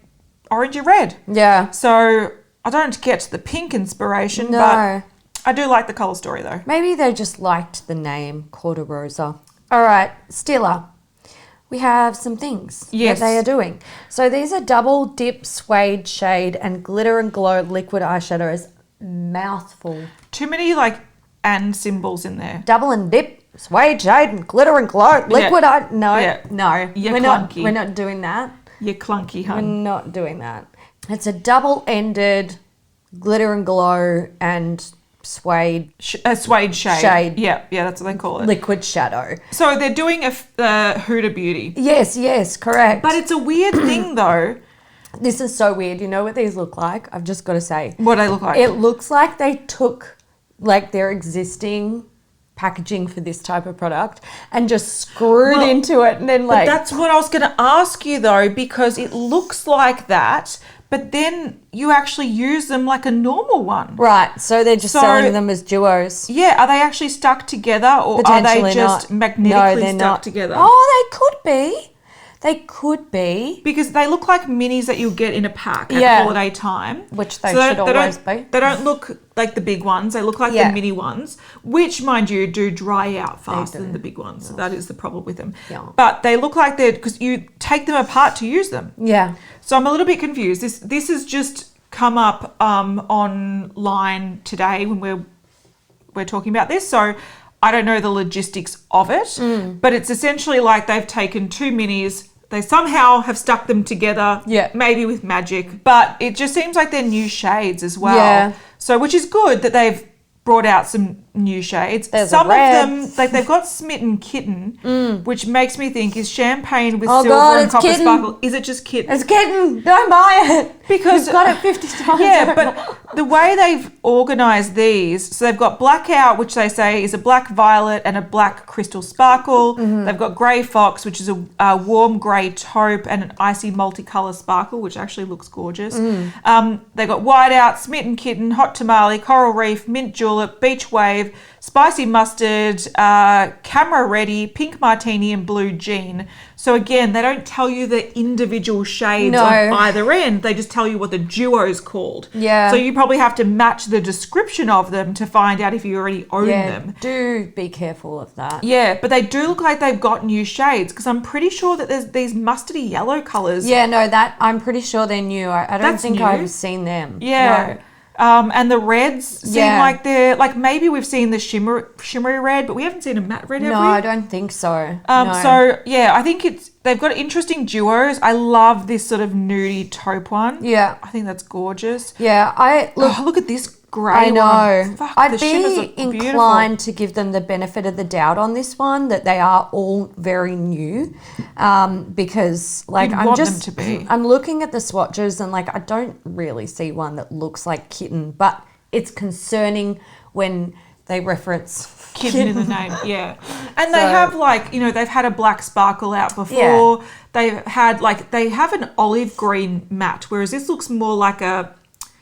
orangey red. Yeah. So I don't get the pink inspiration, but I do like the colour story though. Maybe they just liked the name Cor-De-Rosa. All right, Stila. We have some things that they are doing. So these are double dip suede shade and glitter and glow liquid eyeshadows. Mouthful. Too many like and symbols in there. Double and dip, suede shade and glitter and glow liquid eye. No, no. You're we're clunky. We're not doing that. You're clunky, We're hun. not doing that. It's a double-ended glitter and glow and suede suede shade. Yeah, that's what they call it. liquid shadow. So they're doing a Huda Beauty. Yes, correct. But it's a weird thing though. This is so weird. You know what these look like? I've just got to say. What do they look like? It looks like they took like their existing packaging for this type of product and just screwed into it and then like... But that's what I was going to ask you though, because it looks like that, but then you actually use them like a normal one. Right, so they're just selling them as duos. Yeah, are they actually stuck together or are they just magnetically stuck together? Oh, they could be. They could be. Because they look like minis that you'll get in a pack at holiday time. Which they should always be. They don't look like the big ones. They look like the mini ones, which, mind you, do dry out faster than the big ones. So that is the problem with them. Yeah. But they look like they're... Because you take them apart to use them. Yeah. So I'm a little bit confused. This has just come up online today when we're talking about this. So I don't know the logistics of it. But it's essentially like they've taken 2 minis... They somehow have stuck them together, maybe with magic, but it just seems like they're new shades as well. Yeah. So, which is good that they've brought out some new shades. Some of them, like they've got Smitten Kitten, which makes me think, is champagne with silver and copper sparkle. Is it just kitten? It's kitten. Don't buy it. Because you've got it 50 times. Yeah, but the way they've organised these, so they've got blackout, which they say is a black violet and a black crystal sparkle. They've got grey fox, which is a warm grey taupe and an icy multicolour sparkle, which actually looks gorgeous. They've got whiteout, Smitten Kitten, hot tamale, coral reef, mint julep, beach wave, spicy mustard, camera ready, pink martini and blue jean. So again, they don't tell you the individual shades on either end. They just tell you what the duo is called. Yeah. So you probably have to match the description of them to find out if you already own them. Do be careful of that. Yeah, but they do look like they've got new shades because I'm pretty sure that there's these mustardy yellow colours. Yeah, no, I'm pretty sure they're new. I don't think I've seen them. Yeah. No. And the reds seem like they're like maybe we've seen the shimmery red, but we haven't seen a matte red. No, I don't think so. So yeah, I think they've got interesting duos. I love this sort of nudie taupe one. Yeah, I think that's gorgeous. Yeah, look at this grey. I know. One. Fuck, I'd be inclined to give them the benefit of the doubt on this one that they are all very new, because like I'm looking at the swatches and like I don't really see one that looks like kitten, but it's concerning when they reference kitten in the name. Yeah, and they have like they've had a black sparkle out before. Yeah. They have an olive green matte, whereas this looks more like a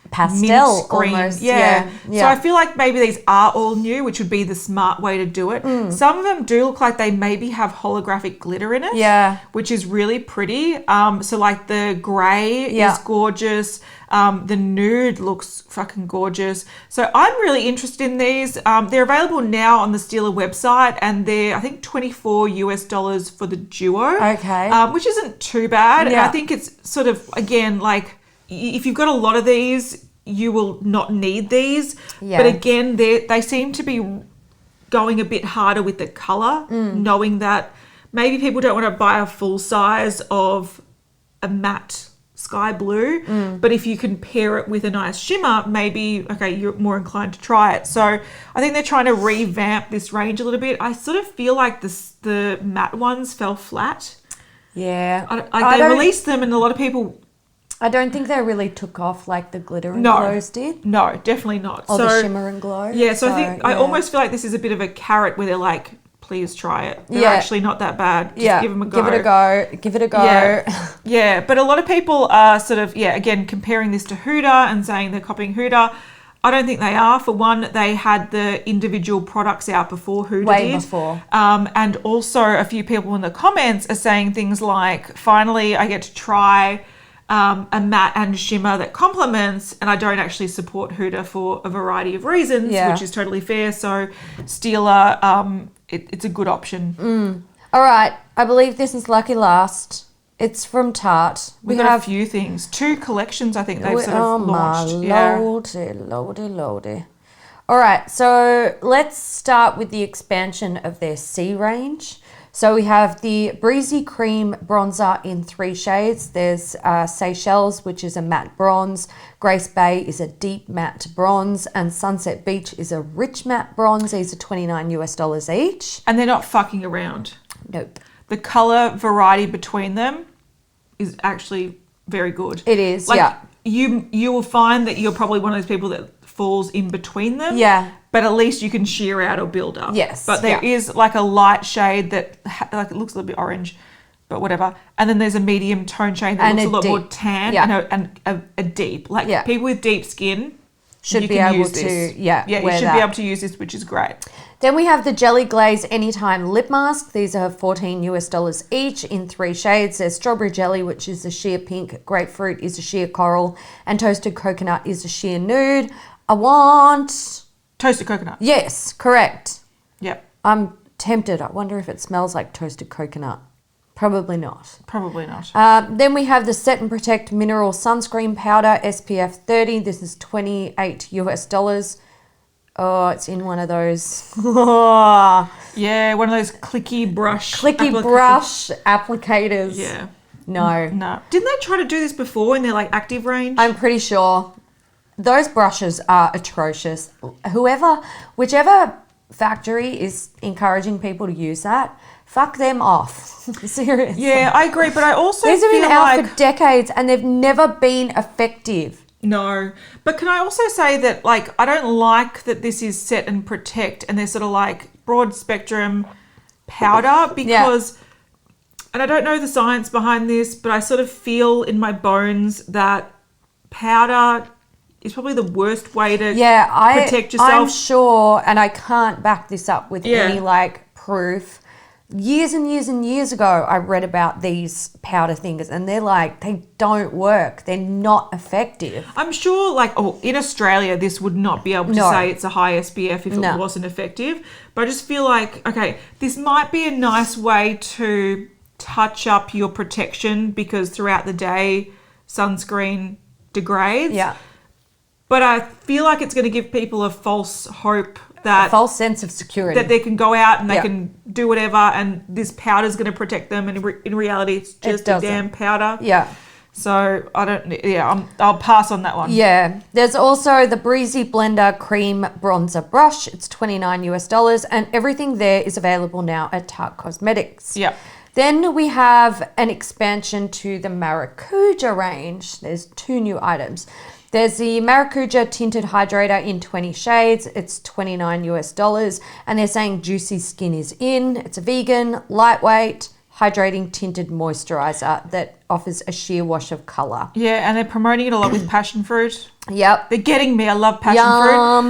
pastel almost. Yeah. So I feel like maybe these are all new, which would be the smart way to do it. Some of them do look like they maybe have holographic glitter in it. Yeah. Which is really pretty. So like the grey is gorgeous. The nude looks fucking gorgeous. So I'm really interested in these. They're available now on the Stila website and they're I think $24 for the duo. Okay. Which isn't too bad. Yeah. And I think it's sort of again like if you've got a lot of these, you will not need these. Yeah. But again, they seem to be going a bit harder with the colour, knowing that maybe people don't want to buy a full size of a matte sky blue, but if you can pair it with a nice shimmer, maybe, you're more inclined to try it. So I think they're trying to revamp this range a little bit. I sort of feel like the matte ones fell flat. Yeah. They released them and a lot of people... I don't think they really took off like the glitter and No. glows did. No, definitely not. Or the shimmer and glow. Yeah, so I think I almost feel like this is a bit of a carrot where they're like, please try it. They're actually not that bad. Just give them a go. Give it a go. Give it a go. Yeah, but a lot of people are sort of, again, comparing this to Huda and saying they're copying Huda. I don't think they are. For one, they had the individual products out before Huda Way did. before. And also a few people in the comments are saying things like, finally, I get to try a matte and shimmer that complements, and I don't actually support Huda for a variety of reasons, which is totally fair. So Stila, it's a good option. All right. I believe this is lucky last. It's from Tarte. We have a few things. 2 collections, I think they've sort of launched. Lordy. All right. So let's start with the expansion of their Sea range. So we have the Breezy Cream Bronzer in 3 shades. There's Seychelles, which is a matte bronze. Grace Bay is a deep matte bronze. And Sunset Beach is a rich matte bronze. These are $29 each. And they're not fucking around. Nope. The colour variety between them is actually very good. It is, You will find that you're probably one of those people that falls in between them. Yeah. But at least you can sheer out or build up. Yes. But there is like a light shade that like it looks a little bit orange, but whatever. And then there's a medium tone shade that looks a lot more tan and a deep. Like people with deep skin should be able to you should be able to use this, which is great. Then we have the Jelly Glaze Anytime Lip Mask. These are $14 each in 3 shades. There's Strawberry Jelly, which is a sheer pink. Grapefruit is a sheer coral. And Toasted Coconut is a sheer nude. I want... Toasted coconut. Yes, correct. Yep. I'm tempted. I wonder if it smells like toasted coconut. Probably not. Probably not. Then we have the Set and Protect Mineral Sunscreen Powder SPF 30. This is $28. Oh, it's in one of those. Yeah, one of those clicky brush applicators. Yeah. No. Didn't they try to do this before in their like active range? I'm pretty sure. Those brushes are atrocious. Whichever factory is encouraging people to use that, fuck them off. Seriously. Yeah, I agree, but I also These have been feel out for decades and they've never been effective. No, but can I also say that like I don't like that this is Set and Protect and they're sort of like broad spectrum powder because, and I don't know the science behind this, but I sort of feel in my bones that powder is probably the worst way to protect yourself. I'm sure, and I can't back this up with any like proof. Years and years and years ago, I read about these powder things and they're like, they don't work. They're not effective. I'm sure like, in Australia, this would not be able to say it's a high SPF if it wasn't effective. But I just feel like, okay, this might be a nice way to touch up your protection because throughout the day, sunscreen degrades. Yeah. But I feel like it's going to give people a false hope that... A false sense of security. That they can go out and they can do whatever and this powder is going to protect them. And in reality, it's just a damn powder. Yeah. So I don't... Yeah, I'll pass on that one. Yeah. There's also the Breezy Blender Cream Bronzer Brush. It's $29 and everything there is available now at Tarte Cosmetics. Yeah. Then we have an expansion to the Maracuja range. There's 2 new items. There's the Maracuja Tinted Hydrator in 20 shades. It's $29 and they're saying juicy skin is in. It's a vegan, lightweight, hydrating tinted moisturizer that offers a sheer wash of colour. Yeah, and they're promoting it a lot with passion fruit. Yep. They're getting me. I love passion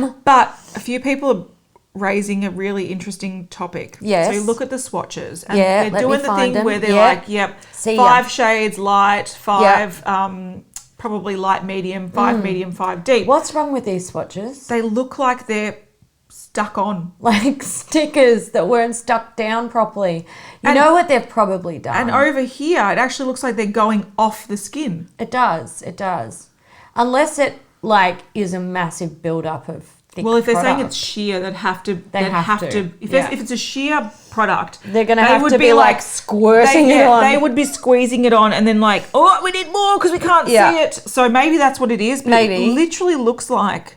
fruit. But a few people are raising a really interesting topic. Yes. So you look at the swatches and they're doing the thing where they're like, 5 shades light, 5... probably light medium, 5 medium, 5 deep. What's wrong with these swatches? They look like they're stuck on. Like stickers that weren't stuck down properly. You know what they've probably done. And over here, it actually looks like they're going off the skin. It does. Unless it like is a massive build-up of thick Well, if they're product. saying it's sheer, they'd have to. If it's a sheer product, they're going to have to be like squirting it on. They would be squeezing it on and then like, oh, we need more because we can't see it. So maybe that's what it is. But it literally looks like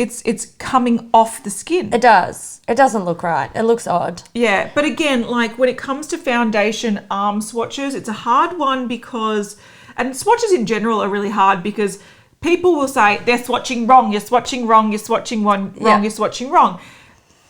it's coming off the skin. It does. It doesn't look right. It looks odd. Yeah, but again, like when it comes to foundation swatches, it's a hard one because, and swatches in general are really hard because people will say they're swatching wrong, you're swatching wrong, you're swatching wrong, you're swatching wrong.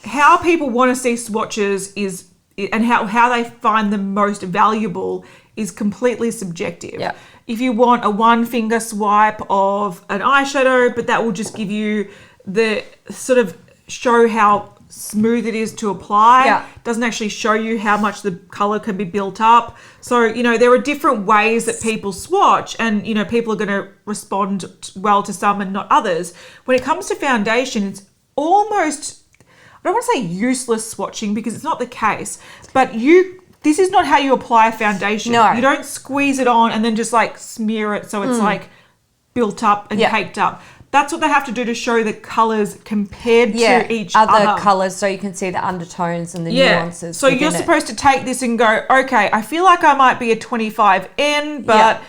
How people want to see swatches is, and how they find them most valuable is completely subjective. Yeah. If you want a one finger swipe of an eyeshadow, but that will just give you the sort of show how smooth it is to apply. Yeah. Doesn't actually show you how much the color can be built up. So, you know, there are different ways that people swatch and, you know, people are going to respond well to some and not others. When it comes to foundation, it's almost, I don't want to say useless swatching because it's not the case, but this is not how you apply a foundation. No. You don't squeeze it on and then just like smear it so it's like built up and caked up. That's what they have to do to show the colours compared to each other. Colours, so you can see the undertones and the nuances. So you're supposed to take this and go, okay, I feel like I might be a 25N, but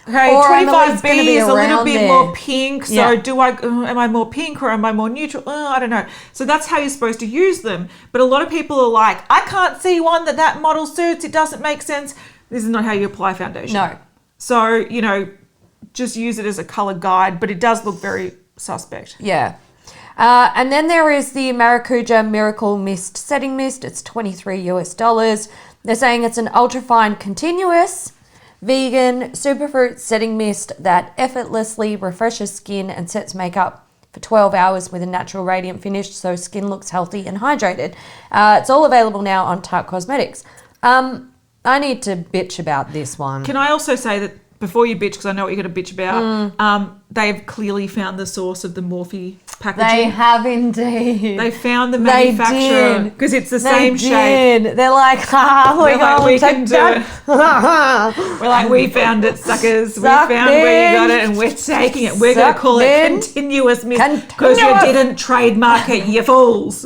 okay, 25B is a little bit more pink. So am I more pink or am I more neutral? I don't know. So that's how you're supposed to use them. But a lot of people are like, I can't see one that model suits. It doesn't make sense. This is not how you apply foundation. No. So, you know, just use it as a color guide, but it does look very suspect. Yeah. And then there is the Maracuja Miracle Mist Setting Mist. It's $23 US. They're saying it's an ultra-fine continuous vegan superfruit setting mist that effortlessly refreshes skin and sets makeup for 12 hours with a natural radiant finish so skin looks healthy and hydrated. It's all available now on Tarte Cosmetics. I need to bitch about this one. Can I also say that before you bitch, because I know what you're going to bitch about, they've clearly found the source of the Morphe packaging. They have indeed. They found the manufacturer because it's the same shape. They're like, we can do it. We're like, we found it, suckers. We found where you got it and we're taking it. We're going to call it continuous mist because you didn't trademark it, you fools.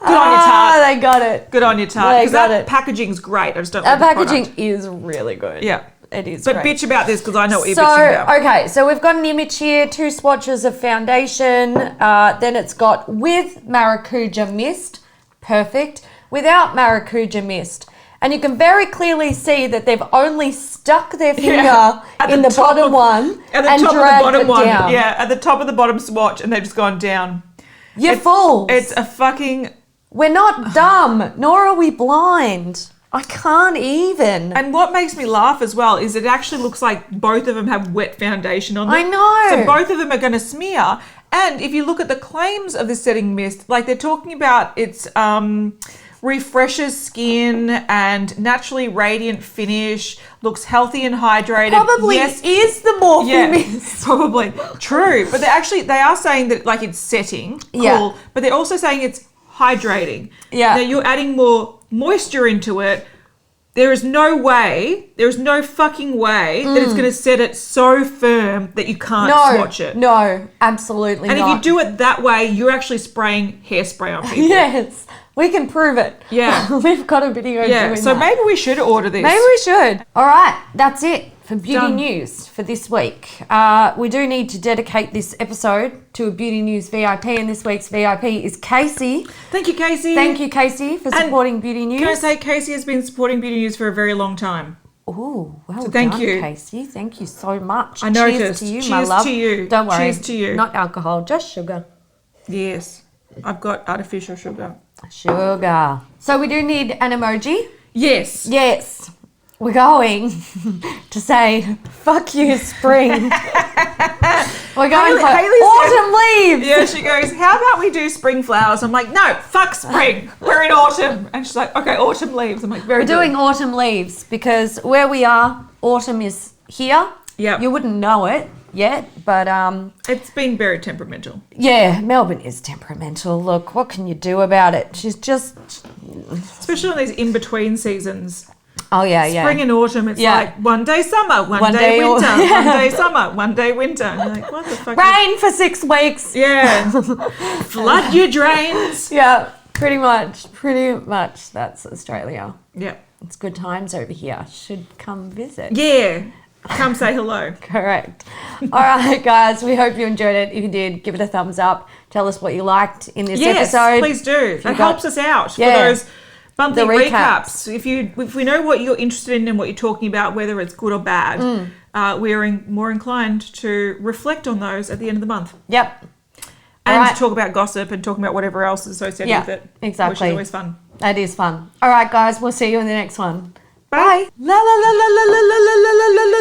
Good on your Tarte. They got it. Good on your Tarte. Because that packaging's great. I just don't like the packaging product. is really good. Yeah. It is But great. bitch about this because I know what you're bitching about. Okay, so we've got an image here, 2 swatches of foundation. Then it's got with Maracuja Mist, perfect. Without Maracuja Mist. And you can very clearly see that they've only stuck their finger in the bottom one and dragged it down. Yeah, at the top of the bottom swatch and they've just gone down. You're fools. It's a fucking... We're not dumb, nor are we blind. I can't even. And what makes me laugh as well is it actually looks like both of them have wet foundation on them. I know. So both of them are going to smear. And if you look at the claims of the setting mist, like they're talking about it's refreshes skin and naturally radiant finish, looks healthy and hydrated. Probably is the Morphe mist. Probably. True. But they are saying that like it's setting. Cool. Yeah. But they're also saying it's hydrating. Yeah. Now you're adding more moisture into it. There is no fucking way that it's going to set it so firm that you can't swatch it. No, absolutely not. And if you do it that way, you're actually spraying hairspray on people. Yes, we can prove it. Yeah. We've got a video doing so that. maybe we should order this. Maybe we should. All right, that's it for beauty Done. news for this week. We do need to dedicate this episode to a beauty news VIP, and this week's VIP is Casey. Thank you, Casey. Thank you, Casey, for supporting beauty news. Can I say Casey has been supporting beauty news for a very long time. Oh, well thank done, you. Casey. Thank you so much. I noticed. Cheers to you, Cheers my love. to you. Don't worry. Cheers to you. Not alcohol, just sugar. Yes. I've got artificial sugar. Sugar. So we do need an emoji. Yes. Yes. We're going to say, fuck you, spring. We're going for autumn leaves. Yeah, she goes, how about we do spring flowers? I'm like, no, fuck spring. We're in autumn. And she's like, okay, autumn leaves. I'm like, very good. We're doing autumn leaves because where we are, autumn is here. Yeah. You wouldn't know it yet, but it's been very temperamental. yeah, Melbourne is temperamental. Look, what can you do about it? She's just... Especially on these in-between seasons. Oh, yeah, yeah. Spring and autumn, it's like one day summer, one day winter, one day summer, one day winter. And you're like, what the fuck? Rain for 6 weeks. Yeah. Flood your drains. Yeah, pretty much. Pretty much. That's Australia. Yeah. It's good times over here. Should come visit. Yeah. Come say hello. Correct. All right, guys, we hope you enjoyed it. If you did, give it a thumbs up. Tell us what you liked in this episode. Yes, please do. That helps us out for those monthly recaps. If we know what you're interested in and what you're talking about, whether it's good or bad, we're more inclined to reflect on those at the end of the month. Yep. And to talk about gossip and talking about whatever else is associated with it. Exactly. Which is always fun. That is fun. All right, guys, we'll see you in the next one. Bye. La la la la la la la la la la.